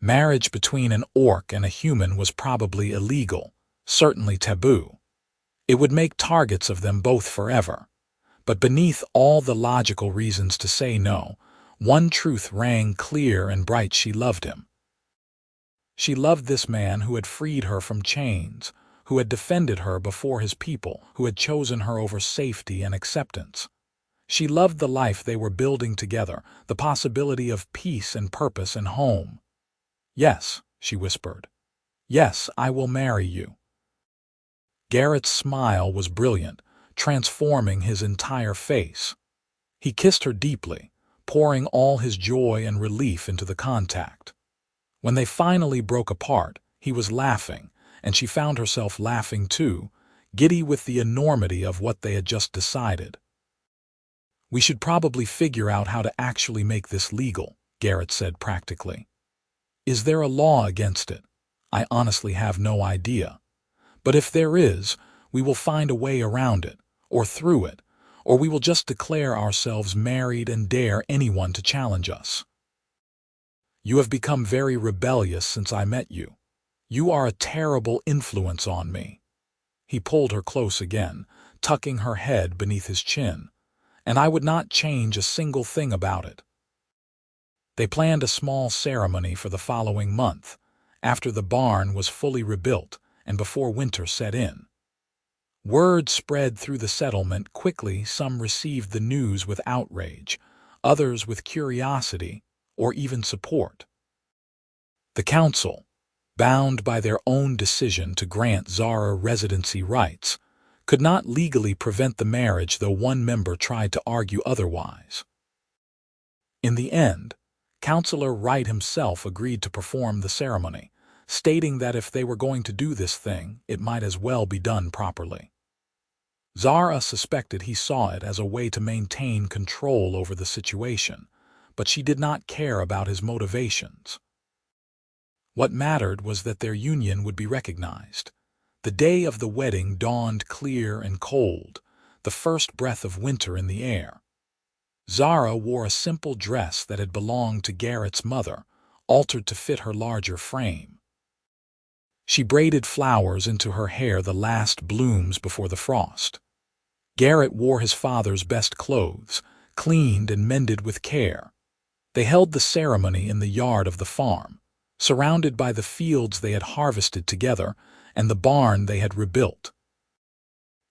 Marriage between an orc and a human was probably illegal, certainly taboo. It would make targets of them both forever. But beneath all the logical reasons to say no, one truth rang clear and bright: she loved him. She loved this man who had freed her from chains, who had defended her before his people, who had chosen her over safety and acceptance. She loved the life they were building together, the possibility of peace and purpose and home. "Yes," she whispered. "Yes, I will marry you." Garrett's smile was brilliant, transforming his entire face. He kissed her deeply, pouring all his joy and relief into the contact. When they finally broke apart, he was laughing, and she found herself laughing too, giddy with the enormity of what they had just decided. "We should probably figure out how to actually make this legal," Garrett said practically. "Is there a law against it? I honestly have no idea. But if there is, we will find a way around it, or through it, or we will just declare ourselves married and dare anyone to challenge us. You have become very rebellious since I met you. You are a terrible influence on me." He pulled her close again, tucking her head beneath his chin, "and I would not change a single thing about it." They planned a small ceremony for the following month, after the barn was fully rebuilt and before winter set in. Word spread through the settlement quickly. Some received the news with outrage, others with curiosity or even support. The council, bound by their own decision to grant Zara residency rights, could not legally prevent the marriage, though one member tried to argue otherwise. In the end, Councillor Wright himself agreed to perform the ceremony, stating that if they were going to do this thing, it might as well be done properly. Zara suspected he saw it as a way to maintain control over the situation, but she did not care about his motivations. What mattered was that their union would be recognized. The day of the wedding dawned clear and cold, the first breath of winter in the air. Zara wore a simple dress that had belonged to Garrett's mother, altered to fit her larger frame. She braided flowers into her hair, the last blooms before the frost. Garrett wore his father's best clothes, cleaned and mended with care. They held the ceremony in the yard of the farm, surrounded by the fields they had harvested together, and the barn they had rebuilt.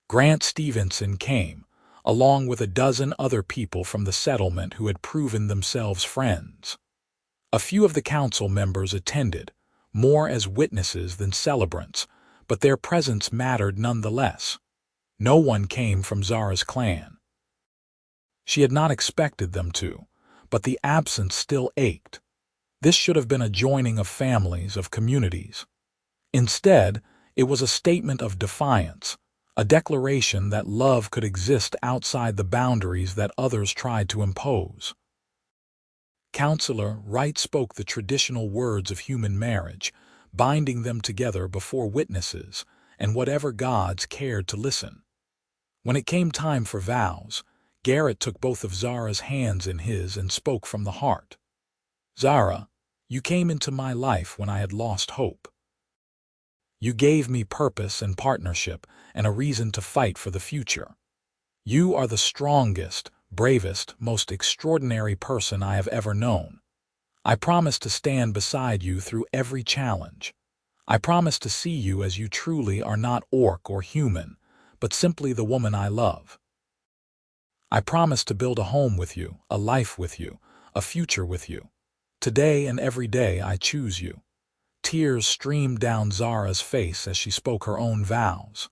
Grant Stevenson came, along with a dozen other people from the settlement who had proven themselves friends. A few of the council members attended, more as witnesses than celebrants, but their presence mattered nonetheless. No one came from Zara's clan. She had not expected them to, but the absence still ached. This should have been a joining of families, of communities. Instead, it was a statement of defiance, a declaration that love could exist outside the boundaries that others tried to impose. Counselor Wright spoke the traditional words of human marriage, binding them together before witnesses and whatever gods cared to listen. When it came time for vows, Garrett took both of Zara's hands in his and spoke from the heart. "Zara, you came into my life when I had lost hope. You gave me purpose and partnership and a reason to fight for the future. You are the strongest, bravest, most extraordinary person I have ever known. I promise to stand beside you through every challenge. I promise to see you as you truly are, not orc or human, but simply the woman I love. I promise to build a home with you, a life with you, a future with you. Today and every day I choose you." Tears streamed down Zara's face as she spoke her own vows.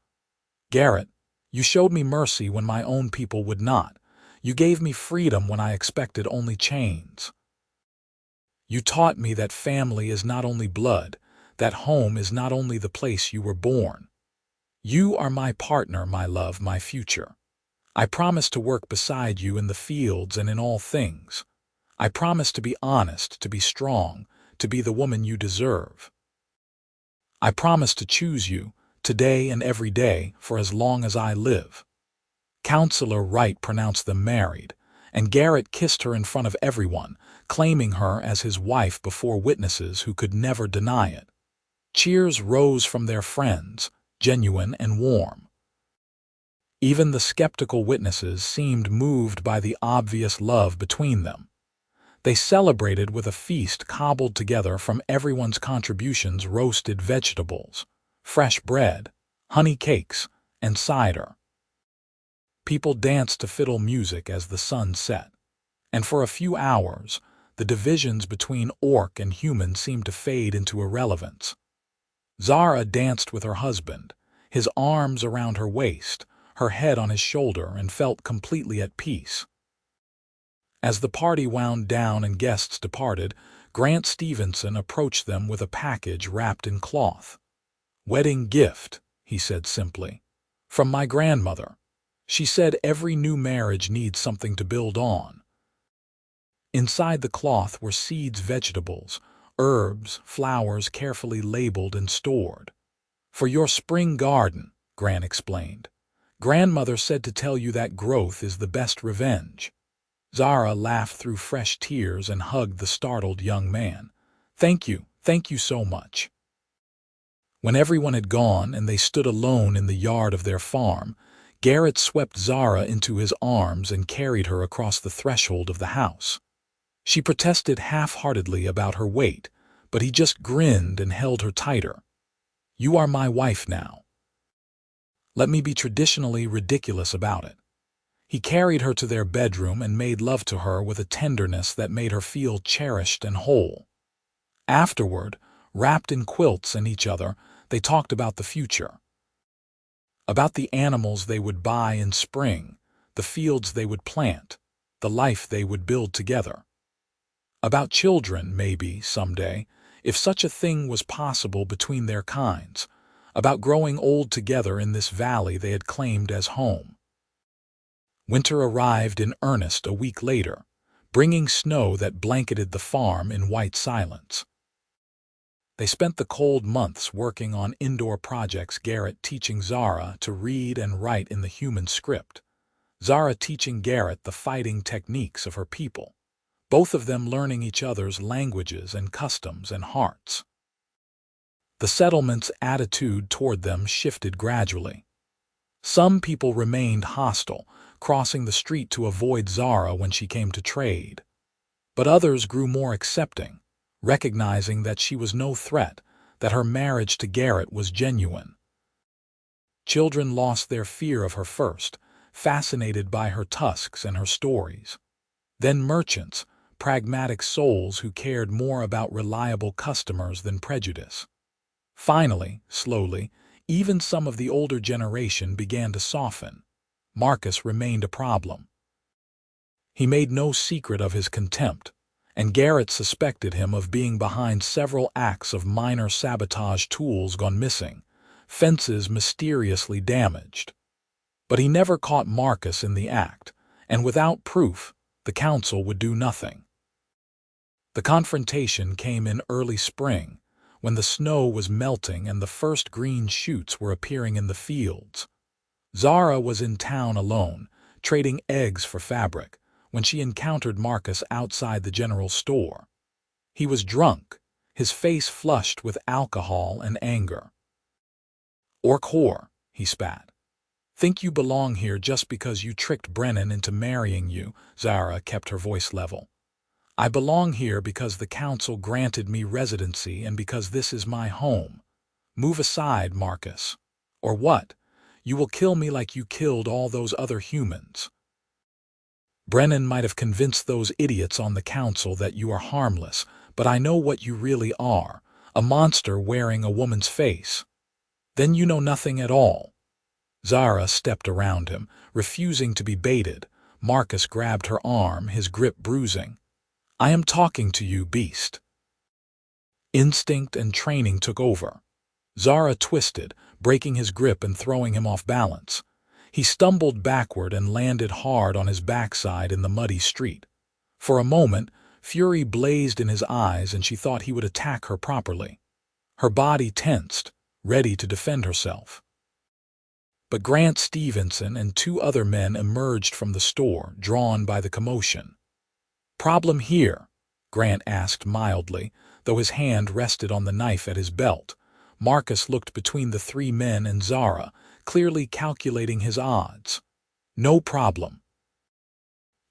"Garrett, you showed me mercy when my own people would not. You gave me freedom when I expected only chains. You taught me that family is not only blood, that home is not only the place you were born. You are my partner, my love, my future. I promise to work beside you in the fields and in all things. I promise to be honest, to be strong, to be the woman you deserve. I promise to choose you, today and every day, for as long as I live." Counselor Wright pronounced them married, and Garrett kissed her in front of everyone, claiming her as his wife before witnesses who could never deny it. Cheers rose from their friends, genuine and warm. Even the skeptical witnesses seemed moved by the obvious love between them. They celebrated with a feast cobbled together from everyone's contributions: roasted vegetables, fresh bread, honey cakes, and cider. People danced to fiddle music as the sun set, and for a few hours, the divisions between orc and human seemed to fade into irrelevance. Zara danced with her husband, his arms around her waist, her head on his shoulder, and felt completely at peace. As the party wound down and guests departed, Grant Stevenson approached them with a package wrapped in cloth. "Wedding gift," he said simply, "from my grandmother. She said every new marriage needs something to build on." Inside the cloth were seeds, vegetables, herbs, flowers carefully labeled and stored. "For your spring garden," Grant explained. "Grandmother said to tell you that growth is the best revenge." Zara laughed through fresh tears and hugged the startled young man. Thank you so much." When everyone had gone and they stood alone in the yard of their farm, Garrett swept Zara into his arms and carried her across the threshold of the house. She protested half-heartedly about her weight, but he just grinned and held her tighter. "You are my wife now. Let me be traditionally ridiculous about it." He carried her to their bedroom and made love to her with a tenderness that made her feel cherished and whole. Afterward, wrapped in quilts and each other, they talked about the future. About the animals they would buy in spring, the fields they would plant, the life they would build together. About children, maybe, someday, if such a thing was possible between their kinds. About growing old together in this valley they had claimed as home. Winter arrived in earnest a week later, bringing snow that blanketed the farm in white silence. They spent the cold months working on indoor projects, Garrett teaching Zara to read and write in the human script, Zara teaching Garrett the fighting techniques of her people, both of them learning each other's languages and customs and hearts. The settlement's attitude toward them shifted gradually. Some people remained hostile, crossing the street to avoid Zara when she came to trade. But others grew more accepting, recognizing that she was no threat, that her marriage to Garrett was genuine. Children lost their fear of her first, fascinated by her tusks and her stories. Then merchants, pragmatic souls who cared more about reliable customers than prejudice. Finally, slowly, even some of the older generation began to soften. Marcus remained a problem. He made no secret of his contempt, and Garrett suspected him of being behind several acts of minor sabotage: tools gone missing, fences mysteriously damaged. But he never caught Marcus in the act, and without proof, the council would do nothing. The confrontation came in early spring, when the snow was melting and the first green shoots were appearing in the fields. Zara was in town alone, trading eggs for fabric, when she encountered Marcus outside the general store. He was drunk, his face flushed with alcohol and anger. "Orc whore," he spat. "Think you belong here just because you tricked Brennan into marrying you?" Zara kept her voice level. "I belong here because the council granted me residency and because this is my home. Move aside, Marcus. Or what? You will kill me like you killed all those other humans." "Brennan might have convinced those idiots on the council that you are harmless, but I know what you really are, a monster wearing a woman's face." "Then you know nothing at all." Zara stepped around him, refusing to be baited. Marcus grabbed her arm, his grip bruising. "I am talking to you, beast." Instinct and training took over. Zara twisted, breaking his grip and throwing him off balance. He stumbled backward and landed hard on his backside in the muddy street. For a moment, fury blazed in his eyes and she thought he would attack her properly. Her body tensed, ready to defend herself. But Grant Stevenson and two other men emerged from the store, drawn by the commotion. "Problem here?" Grant asked mildly, though his hand rested on the knife at his belt. Marcus looked between the three men and Zara, clearly calculating his odds. "No problem.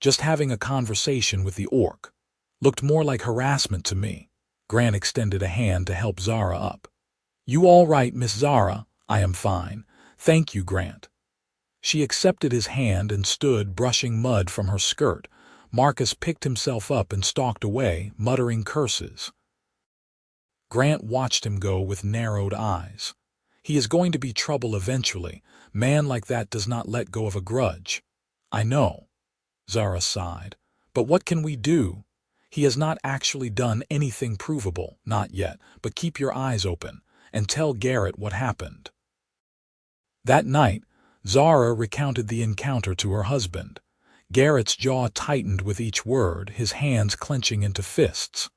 Just having a conversation with the orc. Looked more like harassment to me." Grant extended a hand to help Zara up. "You all right, Miss Zara?" "I am fine. Thank you, Grant." She accepted his hand and stood brushing mud from her skirt. Marcus picked himself up and stalked away, muttering curses. Grant watched him go with narrowed eyes. He is going to be trouble eventually. Man like that does not let go of a grudge. "I know." Zara sighed. "But what can we do? He has not actually done anything provable, not yet, but keep your eyes open, and tell Garrett what happened." That night, Zara recounted the encounter to her husband. Garrett's jaw tightened with each word, his hands clenching into fists.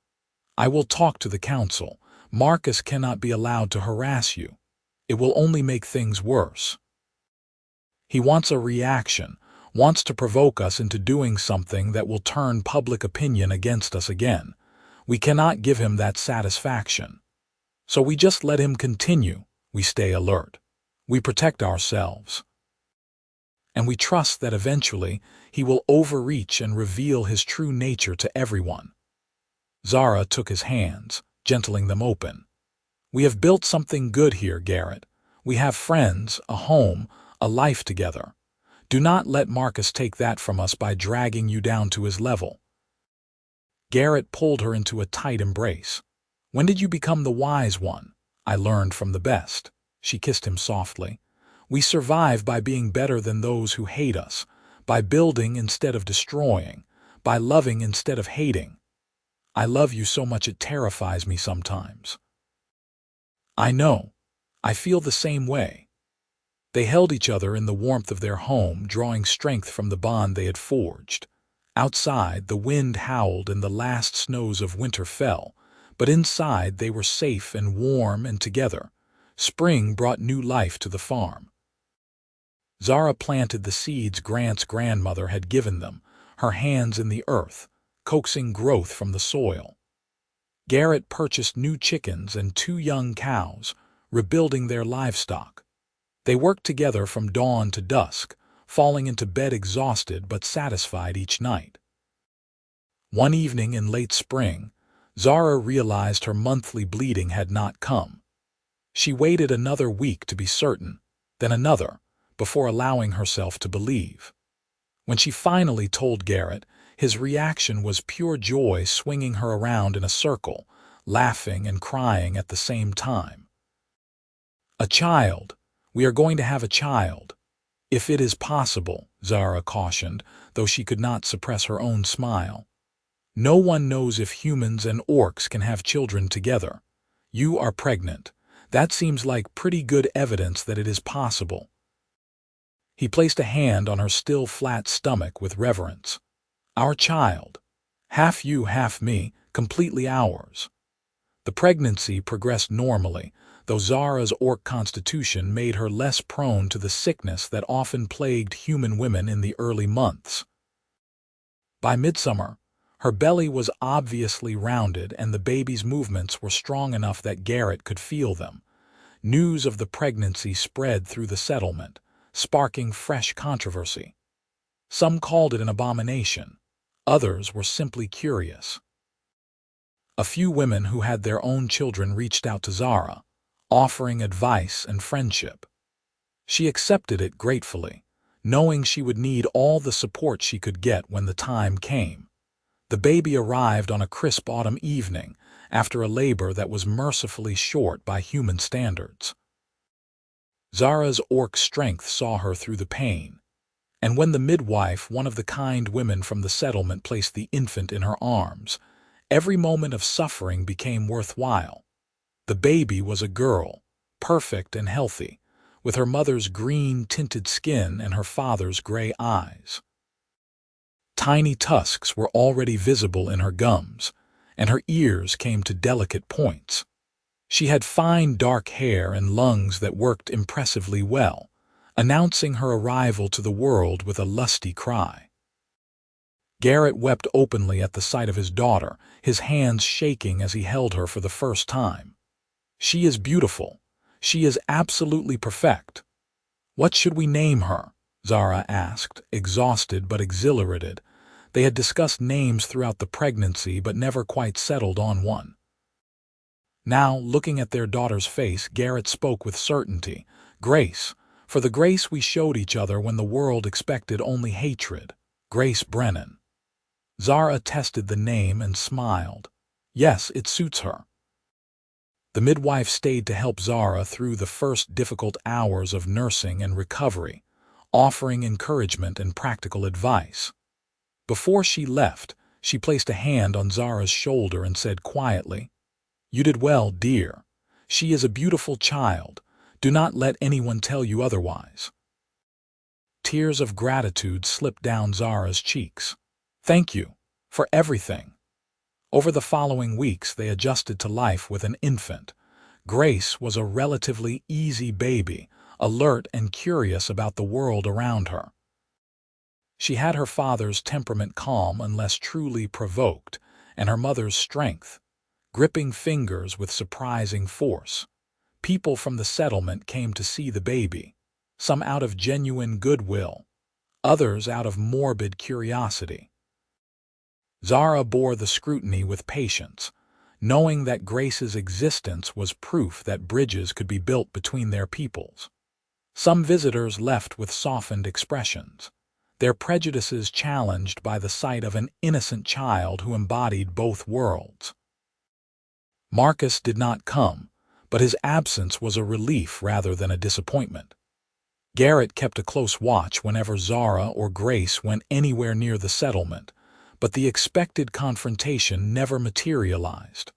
"I will talk to the council. Marcus cannot be allowed to harass you. It will only make things worse. He wants a reaction, wants to provoke us into doing something that will turn public opinion against us again. We cannot give him that satisfaction. So we just let him continue. We stay alert. We protect ourselves. And we trust that eventually he will overreach and reveal his true nature to everyone." Zara took his hands, gentling them open. "We have built something good here, Garrett. We have friends, a home, a life together. Do not let Marcus take that from us by dragging you down to his level." Garrett pulled her into a tight embrace. "When did you become the wise one?" "I learned from the best." She kissed him softly. "We survive by being better than those who hate us, by building instead of destroying, by loving instead of hating. I love you so much it terrifies me sometimes." "I know. I feel the same way." They held each other in the warmth of their home, drawing strength from the bond they had forged. Outside, the wind howled and the last snows of winter fell, but inside they were safe and warm and together. Spring brought new life to the farm. Zara planted the seeds Grant's grandmother had given them, her hands in the earth, coaxing growth from the soil. Garrett purchased new chickens and 2 young cows, rebuilding their livestock. They worked together from dawn to dusk, falling into bed exhausted but satisfied each night. One evening in late spring, Zara realized her monthly bleeding had not come. She waited another week to be certain, then another, before allowing herself to believe. When she finally told Garrett, his reaction was pure joy, swinging her around in a circle, laughing and crying at the same time. "A child! We are going to have a child! If it is possible," Zara cautioned, though she could not suppress her own smile. "No one knows if humans and orcs can have children together. You are pregnant. That seems like pretty good evidence that it is possible." He placed a hand on her still flat stomach with reverence. "Our child. Half you, half me, completely ours." The pregnancy progressed normally, though Zara's orc constitution made her less prone to the sickness that often plagued human women in the early months. By midsummer, her belly was obviously rounded and the baby's movements were strong enough that Garrett could feel them. News of the pregnancy spread through the settlement, sparking fresh controversy. Some called it an abomination. Others were simply curious. A few women who had their own children reached out to Zara, offering advice and friendship. She accepted it gratefully, knowing she would need all the support she could get when the time came. The baby arrived on a crisp autumn evening, after a labor that was mercifully short by human standards. Zara's orc strength saw her through the pain, and when the midwife, one of the kind women from the settlement, placed the infant in her arms, every moment of suffering became worthwhile. The baby was a girl, perfect and healthy, with her mother's green-tinted skin and her father's gray eyes. Tiny tusks were already visible in her gums, and her ears came to delicate points. She had fine dark hair and lungs that worked impressively well, announcing her arrival to the world with a lusty cry. Garrett wept openly at the sight of his daughter, his hands shaking as he held her for the first time. "She is beautiful. She is absolutely perfect." "What should we name her?" Zara asked, exhausted but exhilarated. They had discussed names throughout the pregnancy but never quite settled on one. Now, looking at their daughter's face, Garrett spoke with certainty. "Grace, for the Grace we showed each other when the world expected only hatred. Grace Brennan." Zara tested the name and smiled. "Yes, it suits her." The midwife stayed to help Zara through the first difficult hours of nursing and recovery, offering encouragement and practical advice. Before she left, she placed a hand on Zara's shoulder and said quietly, "You did well, dear. She is a beautiful child. Do not let anyone tell you otherwise." Tears of gratitude slipped down Zara's cheeks. "Thank you for everything." Over the following weeks, they adjusted to life with an infant. Grace was a relatively easy baby, alert and curious about the world around her. She had her father's temperament, calm unless truly provoked, and her mother's strength, gripping fingers with surprising force. People from the settlement came to see the baby, some out of genuine goodwill, others out of morbid curiosity. Zara bore the scrutiny with patience, knowing that Grace's existence was proof that bridges could be built between their peoples. Some visitors left with softened expressions, their prejudices challenged by the sight of an innocent child who embodied both worlds. Marcus did not come, but his absence was a relief rather than a disappointment. Garrett kept a close watch whenever Zara or Grace went anywhere near the settlement, but the expected confrontation never materialized.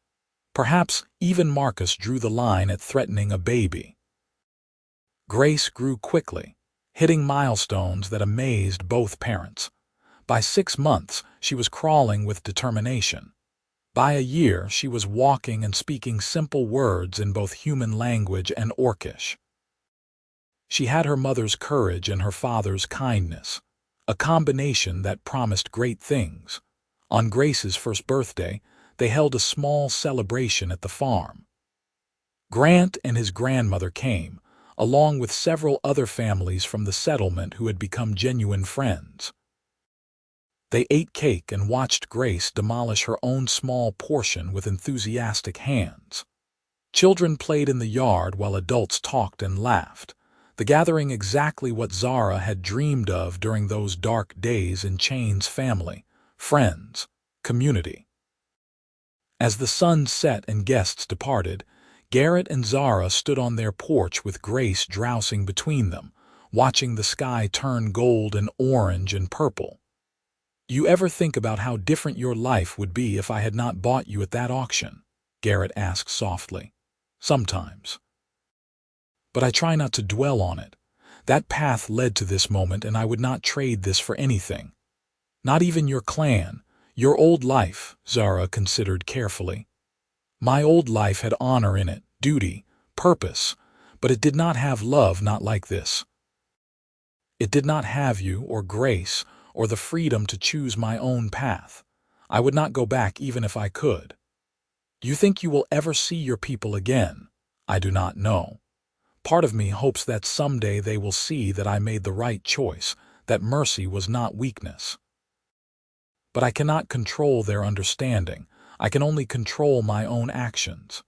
Perhaps even Marcus drew the line at threatening a baby. Grace grew quickly, hitting milestones that amazed both parents. By 6 months, she was crawling with determination. By a year, she was walking and speaking simple words in both human language and Orcish. She had her mother's courage and her father's kindness, a combination that promised great things. On Grace's first birthday, they held a small celebration at the farm. Grant and his grandmother came, along with several other families from the settlement who had become genuine friends. They ate cake and watched Grace demolish her own small portion with enthusiastic hands. Children played in the yard while adults talked and laughed, the gathering exactly what Zara had dreamed of during those dark days in Chain's family, friends, community. As the sun set and guests departed, Garrett and Zara stood on their porch with Grace drowsing between them, watching the sky turn gold and orange and purple. "You ever think about how different your life would be if I had not bought you at that auction?" Garrett asked softly. "Sometimes. But I try not to dwell on it. That path led to this moment, and I would not trade this for anything. Not even your clan, your old life," Zara considered carefully. "My old life had honor in it, duty, purpose, but it did not have love, not like this. It did not have you, or Grace, or the freedom to choose my own path. I would not go back even if I could. You think you will ever see your people again? I do not know. Part of me hopes that someday they will see that I made the right choice, that mercy was not weakness. But I cannot control their understanding. I can only control my own actions."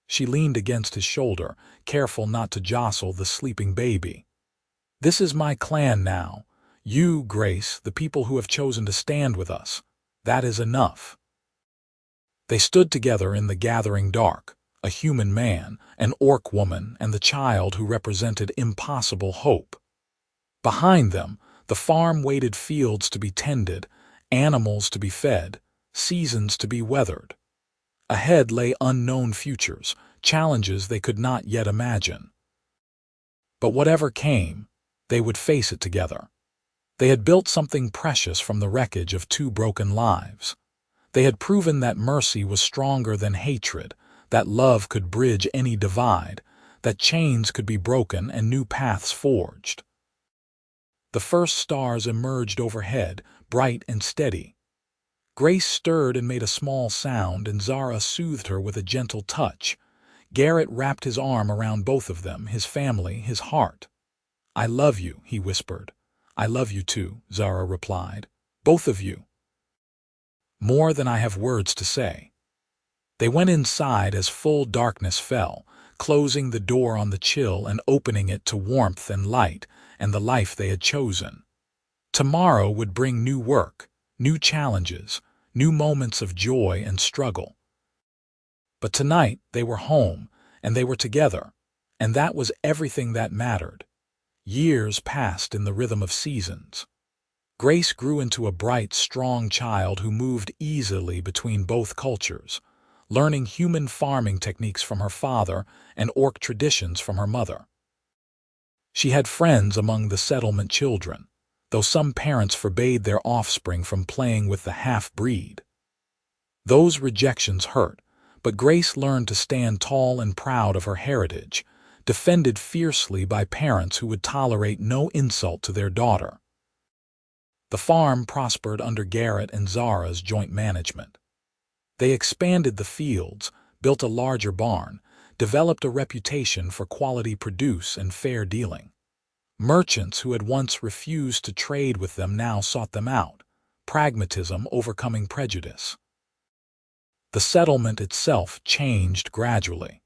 She leaned against his shoulder, careful not to jostle the sleeping baby. "This is my clan now. You, Grace, the people who have chosen to stand with us. That is enough." They stood together in the gathering dark, a human man, an orc woman, and the child who represented impossible hope. Behind them, the farm waited, fields to be tended, animals to be fed, seasons to be weathered. Ahead lay unknown futures, challenges they could not yet imagine. But whatever came, they would face it together. They had built something precious from the wreckage of two broken lives. They had proven that mercy was stronger than hatred, that love could bridge any divide, that chains could be broken and new paths forged. The first stars emerged overhead, bright and steady. Grace stirred and made a small sound, and Zara soothed her with a gentle touch. Garrett wrapped his arm around both of them, his family, his heart. "I love you," he whispered. "I love you too," Zara replied. "Both of you. More than I have words to say." They went inside as full darkness fell, closing the door on the chill and opening it to warmth and light and the life they had chosen. Tomorrow would bring new work, new challenges, new moments of joy and struggle. But tonight they were home, and they were together, and that was everything that mattered. Years passed in the rhythm of seasons. Grace grew into a bright, strong child who moved easily between both cultures, learning human farming techniques from her father and orc traditions from her mother. She had friends among the settlement children, though some parents forbade their offspring from playing with the half-breed. Those rejections hurt, but Grace learned to stand tall and proud of her heritage, defended fiercely by parents who would tolerate no insult to their daughter. The farm prospered under Garrett and Zara's joint management. They expanded the fields, built a larger barn, developed a reputation for quality produce and fair dealing. Merchants who had once refused to trade with them now sought them out, pragmatism overcoming prejudice. The settlement itself changed gradually.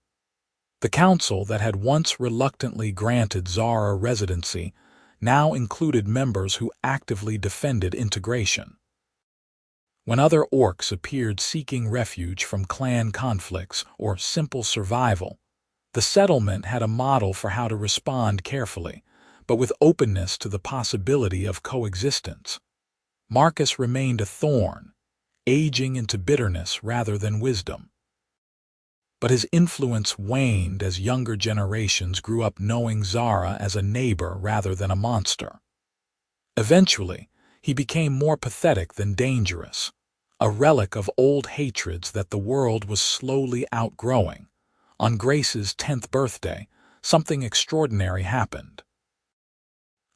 The council that had once reluctantly granted Zara residency now included members who actively defended integration. When other orcs appeared seeking refuge from clan conflicts or simple survival, the settlement had a model for how to respond carefully, but with openness to the possibility of coexistence. Marcus remained a thorn, aging into bitterness rather than wisdom. But his influence waned as younger generations grew up knowing Zara as a neighbor rather than a monster. Eventually, he became more pathetic than dangerous, a relic of old hatreds that the world was slowly outgrowing. On Grace's 10th birthday, something extraordinary happened.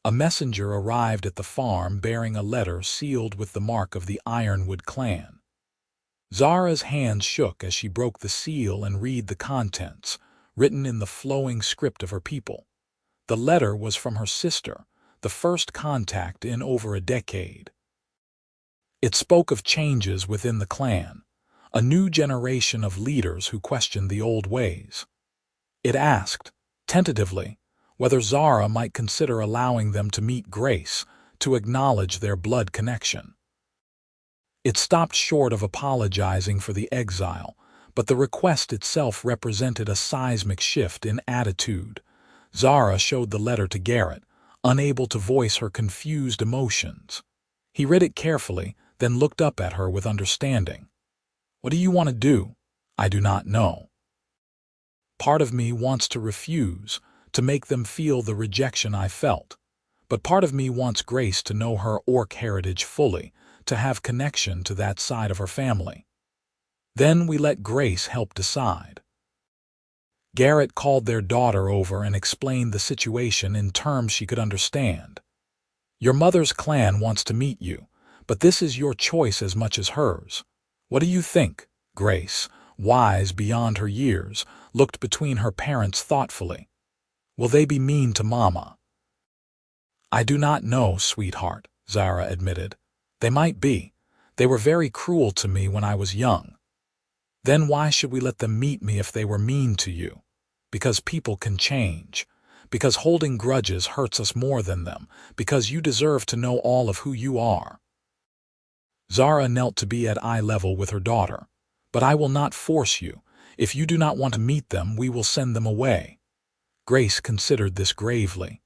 A messenger arrived at the farm bearing a letter sealed with the mark of the Ironwood clan. Zara's hands shook as she broke the seal and read the contents, written in the flowing script of her people. The letter was from her sister, the first contact in over a decade. It spoke of changes within the clan, a new generation of leaders who questioned the old ways. It asked, tentatively, whether Zara might consider allowing them to meet Grace to acknowledge their blood connection. It stopped short of apologizing for the exile, but the request itself represented a seismic shift in attitude. Zara showed the letter to Garrett, unable to voice her confused emotions. He read it carefully, then looked up at her with understanding. "What do you want to do?" "I do not know. Part of me wants to refuse, to make them feel the rejection I felt. But part of me wants Grace to know her Orc heritage fully, to have connection to that side of her family. Then we let Grace help decide." Garrett called their daughter over and explained the situation in terms she could understand. "Your mother's clan wants to meet you, but this is your choice as much as hers. What do you think?" Grace, wise beyond her years, looked between her parents thoughtfully. "Will they be mean to Mama?" "I do not know, sweetheart," Zara admitted. "They might be. They were very cruel to me when I was young." "Then why should we let them meet me if they were mean to you?" "Because people can change. Because holding grudges hurts us more than them. Because you deserve to know all of who you are." Zara knelt to be at eye level with her daughter. "But I will not force you. If you do not want to meet them, we will send them away." Grace considered this gravely.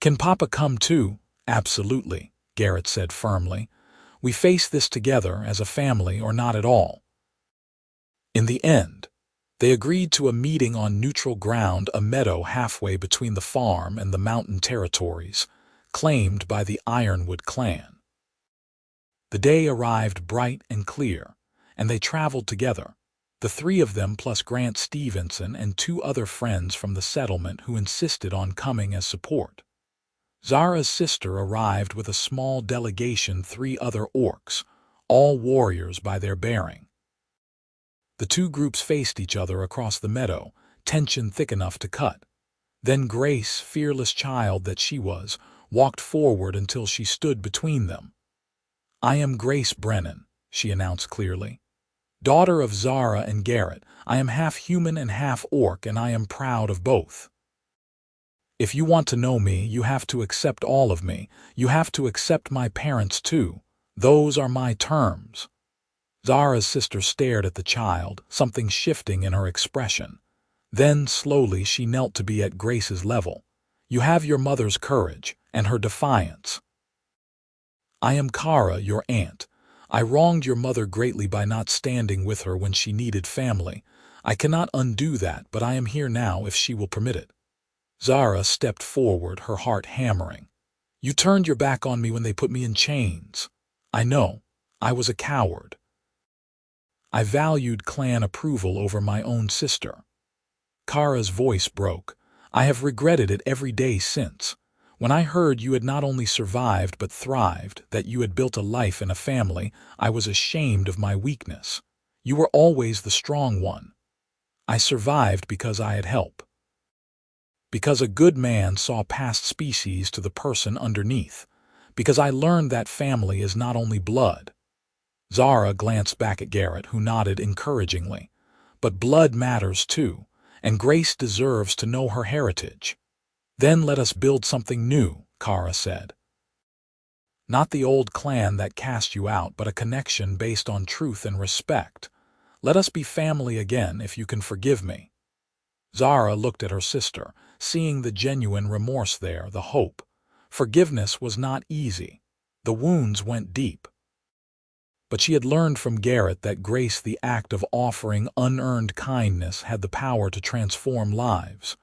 "Can Papa come too?" "Absolutely," Garrett said firmly. "We face this together as a family or not at all." In the end, they agreed to a meeting on neutral ground, a meadow halfway between the farm and the mountain territories, claimed by the Ironwood clan. The day arrived bright and clear, and they traveled together, the three of them plus Grant Stevenson and two other friends from the settlement who insisted on coming as support. Zara's sister arrived with a small delegation, 3 other orcs, all warriors by their bearing. The two groups faced each other across the meadow, tension thick enough to cut. Then Grace, fearless child that she was, walked forward until she stood between them. "I am Grace Brennan," she announced clearly. "Daughter of Zara and Garrett. I am half human and half orc, and I am proud of both. If you want to know me, you have to accept all of me. You have to accept my parents too. Those are my terms." Zara's sister stared at the child, something shifting in her expression. Then, slowly, she knelt to be at Grace's level. "You have your mother's courage, and her defiance. I am Kara, your aunt. I wronged your mother greatly by not standing with her when she needed family. I cannot undo that, but I am here now if she will permit it." Zara stepped forward, her heart hammering. "You turned your back on me when they put me in chains. I know. I was a coward. I valued clan approval over my own sister." Kara's voice broke. "I have regretted it every day since. When I heard you had not only survived but thrived, that you had built a life and a family, I was ashamed of my weakness. You were always the strong one. I survived because I had help. Because a good man saw past species to the person underneath. Because I learned that family is not only blood." Zara glanced back at Garrett, who nodded encouragingly. "But blood matters too, and Grace deserves to know her heritage." "Then let us build something new," Kara said. "Not the old clan that cast you out, but a connection based on truth and respect. Let us be family again if you can forgive me." Zara looked at her sister, seeing the genuine remorse there, the hope. Forgiveness was not easy. The wounds went deep. But she had learned from Garrett that Grace, the act of offering unearned kindness, had the power to transform lives.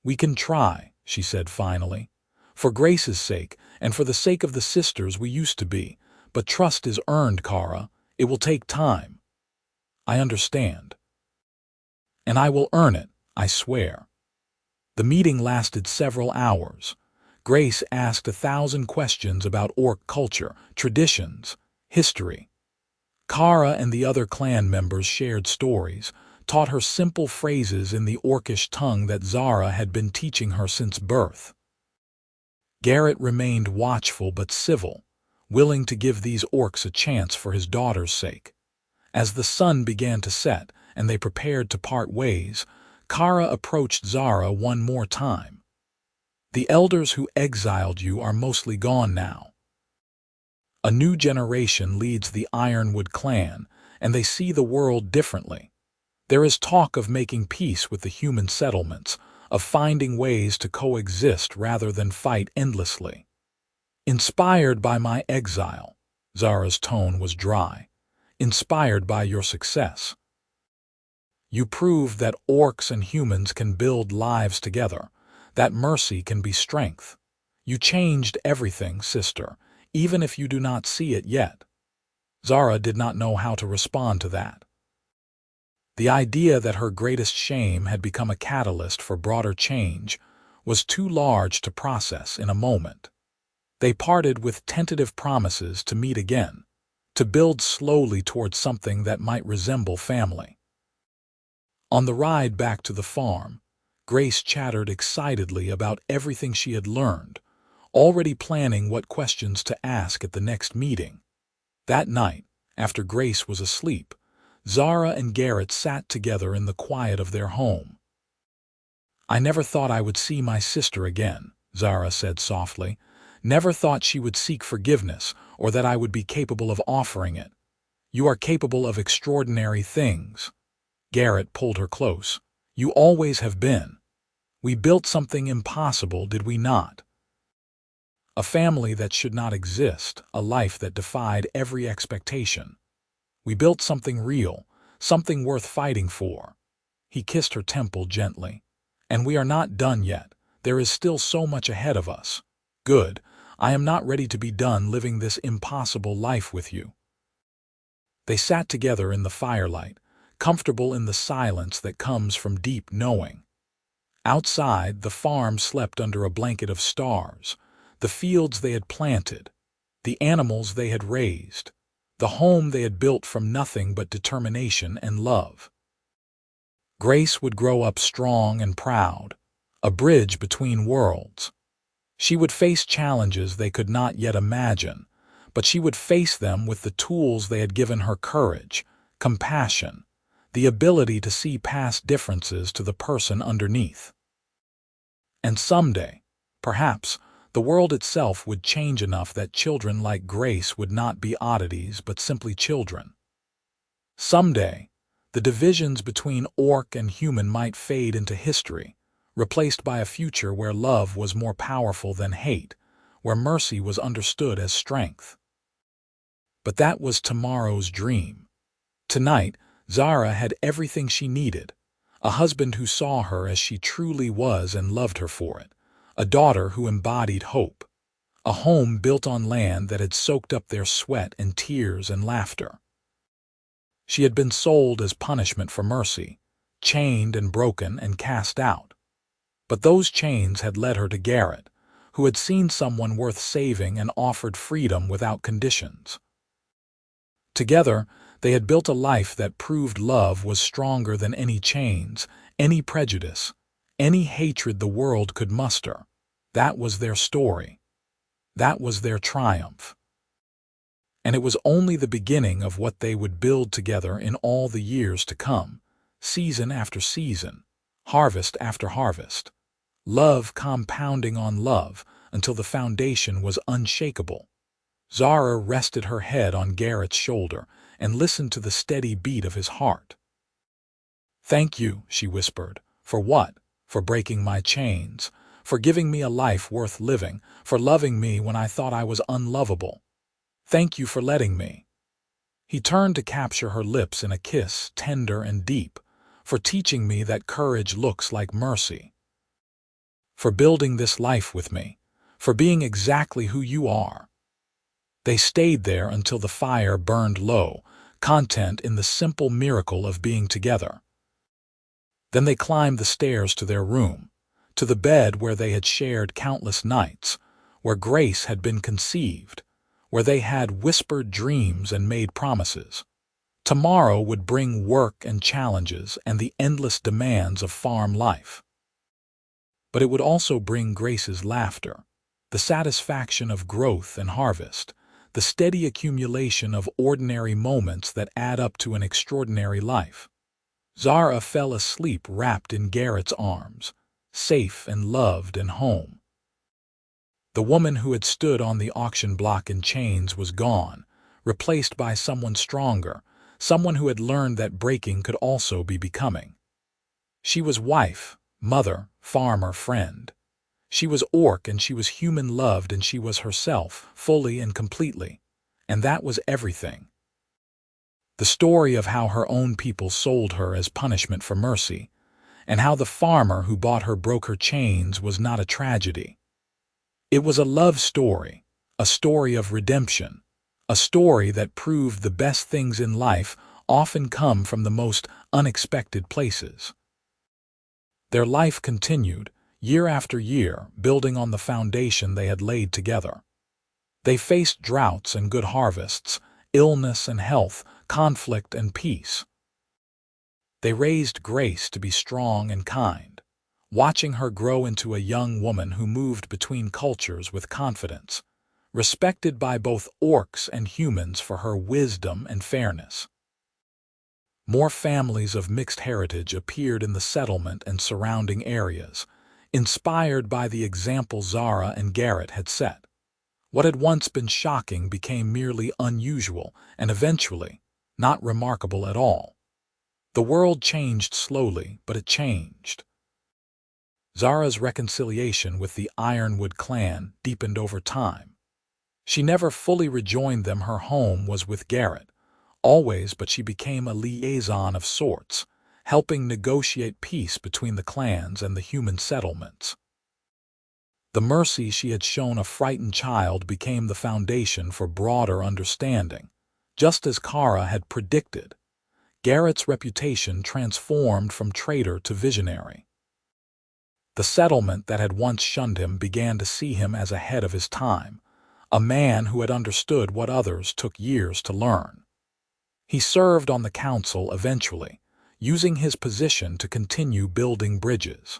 "We can try," she said finally. "For Grace's sake, and for the sake of the sisters we used to be. But trust is earned, Kara. It will take time." "I understand. And I will earn it, I swear." The meeting lasted several hours. Grace asked 1,000 questions about orc culture, traditions, history. Kara and the other clan members shared stories, taught her simple phrases in the orcish tongue that Zara had been teaching her since birth. Garrett remained watchful but civil, willing to give these orcs a chance for his daughter's sake. As the sun began to set and they prepared to part ways, Kara approached Zara one more time. "The elders who exiled you are mostly gone now. A new generation leads the Ironwood clan, and they see the world differently. There is talk of making peace with the human settlements, of finding ways to coexist rather than fight endlessly. Inspired by my exile," Zara's tone was dry, "inspired by your success. You proved that orcs and humans can build lives together, that mercy can be strength. You changed everything, sister, even if you do not see it yet." Zara did not know how to respond to that. The idea that her greatest shame had become a catalyst for broader change was too large to process in a moment. They parted with tentative promises to meet again, to build slowly towards something that might resemble family. On the ride back to the farm, Grace chattered excitedly about everything she had learned, already planning what questions to ask at the next meeting. That night, after Grace was asleep, Zara and Garrett sat together in the quiet of their home. "I never thought I would see my sister again," Zara said softly. "Never thought she would seek forgiveness, or that I would be capable of offering it. You are capable of extraordinary things." Garrett pulled her close. "You always have been. We built something impossible, did we not? A family that should not exist, a life that defied every expectation. We built something real, something worth fighting for." He kissed her temple gently. "And we are not done yet. There is still so much ahead of us. Good. I am not ready to be done living this impossible life with you." They sat together in the firelight, comfortable in the silence that comes from deep knowing. Outside, the farm slept under a blanket of stars, the fields they had planted, the animals they had raised, the home they had built from nothing but determination and love. Grace would grow up strong and proud, a bridge between worlds. She would face challenges they could not yet imagine, but she would face them with the tools they had given her: courage, compassion, the ability to see past differences to the person underneath. And someday, perhaps, the world itself would change enough that children like Grace would not be oddities but simply children. Someday, the divisions between orc and human might fade into history, replaced by a future where love was more powerful than hate, where mercy was understood as strength. But that was tomorrow's dream. Tonight, Zara had everything she needed: a husband who saw her as she truly was and loved her for it, a daughter who embodied hope, a home built on land that had soaked up their sweat and tears and laughter. She had been sold as punishment for mercy, chained and broken and cast out. But those chains had led her to Garrett, who had seen someone worth saving and offered freedom without conditions. Together, they had built a life that proved love was stronger than any chains, any prejudice, any hatred the world could muster. That was their story. That was their triumph. And it was only the beginning of what they would build together in all the years to come, season after season, harvest after harvest. Love compounding on love until the foundation was unshakable. Zara rested her head on Garrett's shoulder and listened to the steady beat of his heart. "Thank you," she whispered. "For what? For breaking my chains, for giving me a life worth living, for loving me when I thought I was unlovable. Thank you for letting me." He turned to capture her lips in a kiss, tender and deep, "For teaching me that courage looks like mercy. For building this life with me, for being exactly who you are." They stayed there until the fire burned low, content in the simple miracle of being together. Then they climbed the stairs to their room, to the bed where they had shared countless nights, where Grace had been conceived, where they had whispered dreams and made promises. Tomorrow would bring work and challenges and the endless demands of farm life. But it would also bring Grace's laughter, the satisfaction of growth and harvest, the steady accumulation of ordinary moments that add up to an extraordinary life. Zara fell asleep wrapped in Garrett's arms, safe and loved and home. The woman who had stood on the auction block in chains was gone, replaced by someone stronger, someone who had learned that breaking could also be becoming. She was wife, mother, farmer, friend. She was orc and she was human loved and she was herself, fully and completely. And that was everything. The story of how her own people sold her as punishment for mercy, and how the farmer who bought her broke her chains was not a tragedy. It was a love story, a story of redemption, a story that proved the best things in life often come from the most unexpected places. Their life continued, year after year, building on the foundation they had laid together. They faced droughts and good harvests, illness and health, conflict and peace. They raised Grace to be strong and kind, watching her grow into a young woman who moved between cultures with confidence, respected by both orcs and humans for her wisdom and fairness. More families of mixed heritage appeared in the settlement and surrounding areas, inspired by the example Zara and Garrett had set. What had once been shocking became merely unusual and eventually not remarkable at all. The world changed slowly, but it changed. Zara's reconciliation with the Ironwood clan deepened over time. She never fully rejoined them. Her home was with Garrett, always, but she became a liaison of sorts, helping negotiate peace between the clans and the human settlements. The mercy she had shown a frightened child became the foundation for broader understanding. Just as Kara had predicted, Garrett's reputation transformed from traitor to visionary. The settlement that had once shunned him began to see him as ahead of his time, a man who had understood what others took years to learn. He served on the council eventually, using his position to continue building bridges.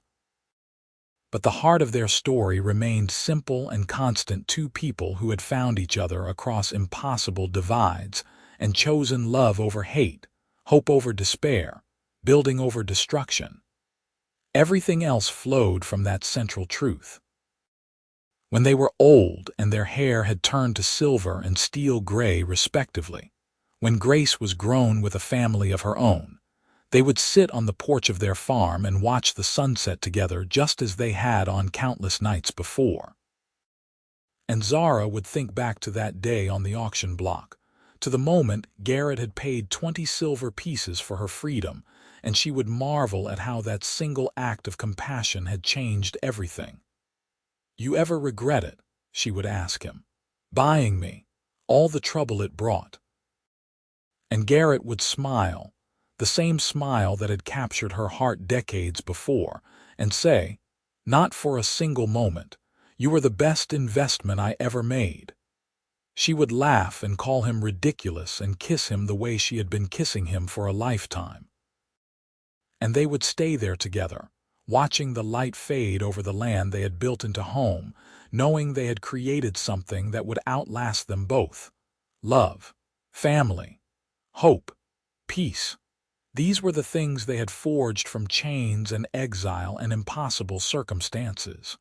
But the heart of their story remained simple and constant: two people who had found each other across impossible divides and chosen love over hate, hope over despair, building over destruction. Everything else flowed from that central truth. When they were old and their hair had turned to silver and steel gray respectively, when Grace was grown with a family of her own, they would sit on the porch of their farm and watch the sunset together just as they had on countless nights before. And Zara would think back to that day on the auction block, to the moment Garrett had paid 20 silver pieces for her freedom, and she would marvel at how that single act of compassion had changed everything. "You ever regret it?" she would ask him. "Buying me, all the trouble it brought?" And Garrett would smile, the same smile that had captured her heart decades before, and say, "Not for a single moment. You were the best investment I ever made." She would laugh and call him ridiculous and kiss him the way she had been kissing him for a lifetime. And they would stay there together, watching the light fade over the land they had built into home, knowing they had created something that would outlast them both. Love, family, hope, peace. These were the things they had forged from chains and exile and impossible circumstances.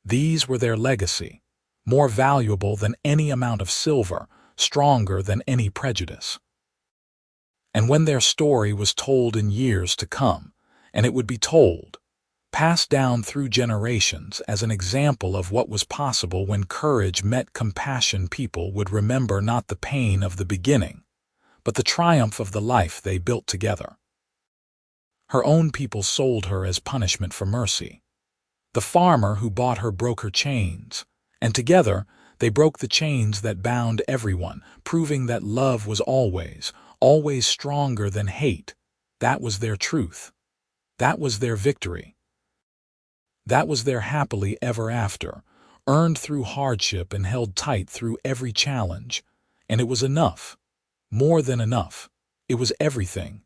These were their legacy, more valuable than any amount of silver, stronger than any prejudice. And when their story was told in years to come, and it would be told, passed down through generations as an example of what was possible when courage met compassion, people would remember not the pain of the beginning, but the triumph of the life they built together. Her own people sold her as punishment for mercy. The farmer who bought her broke her chains, and together they broke the chains that bound everyone, proving that love was always, always stronger than hate. That was their truth. That was their victory. That was their happily ever after, earned through hardship and held tight through every challenge. And it was enough. More than enough. It was everything.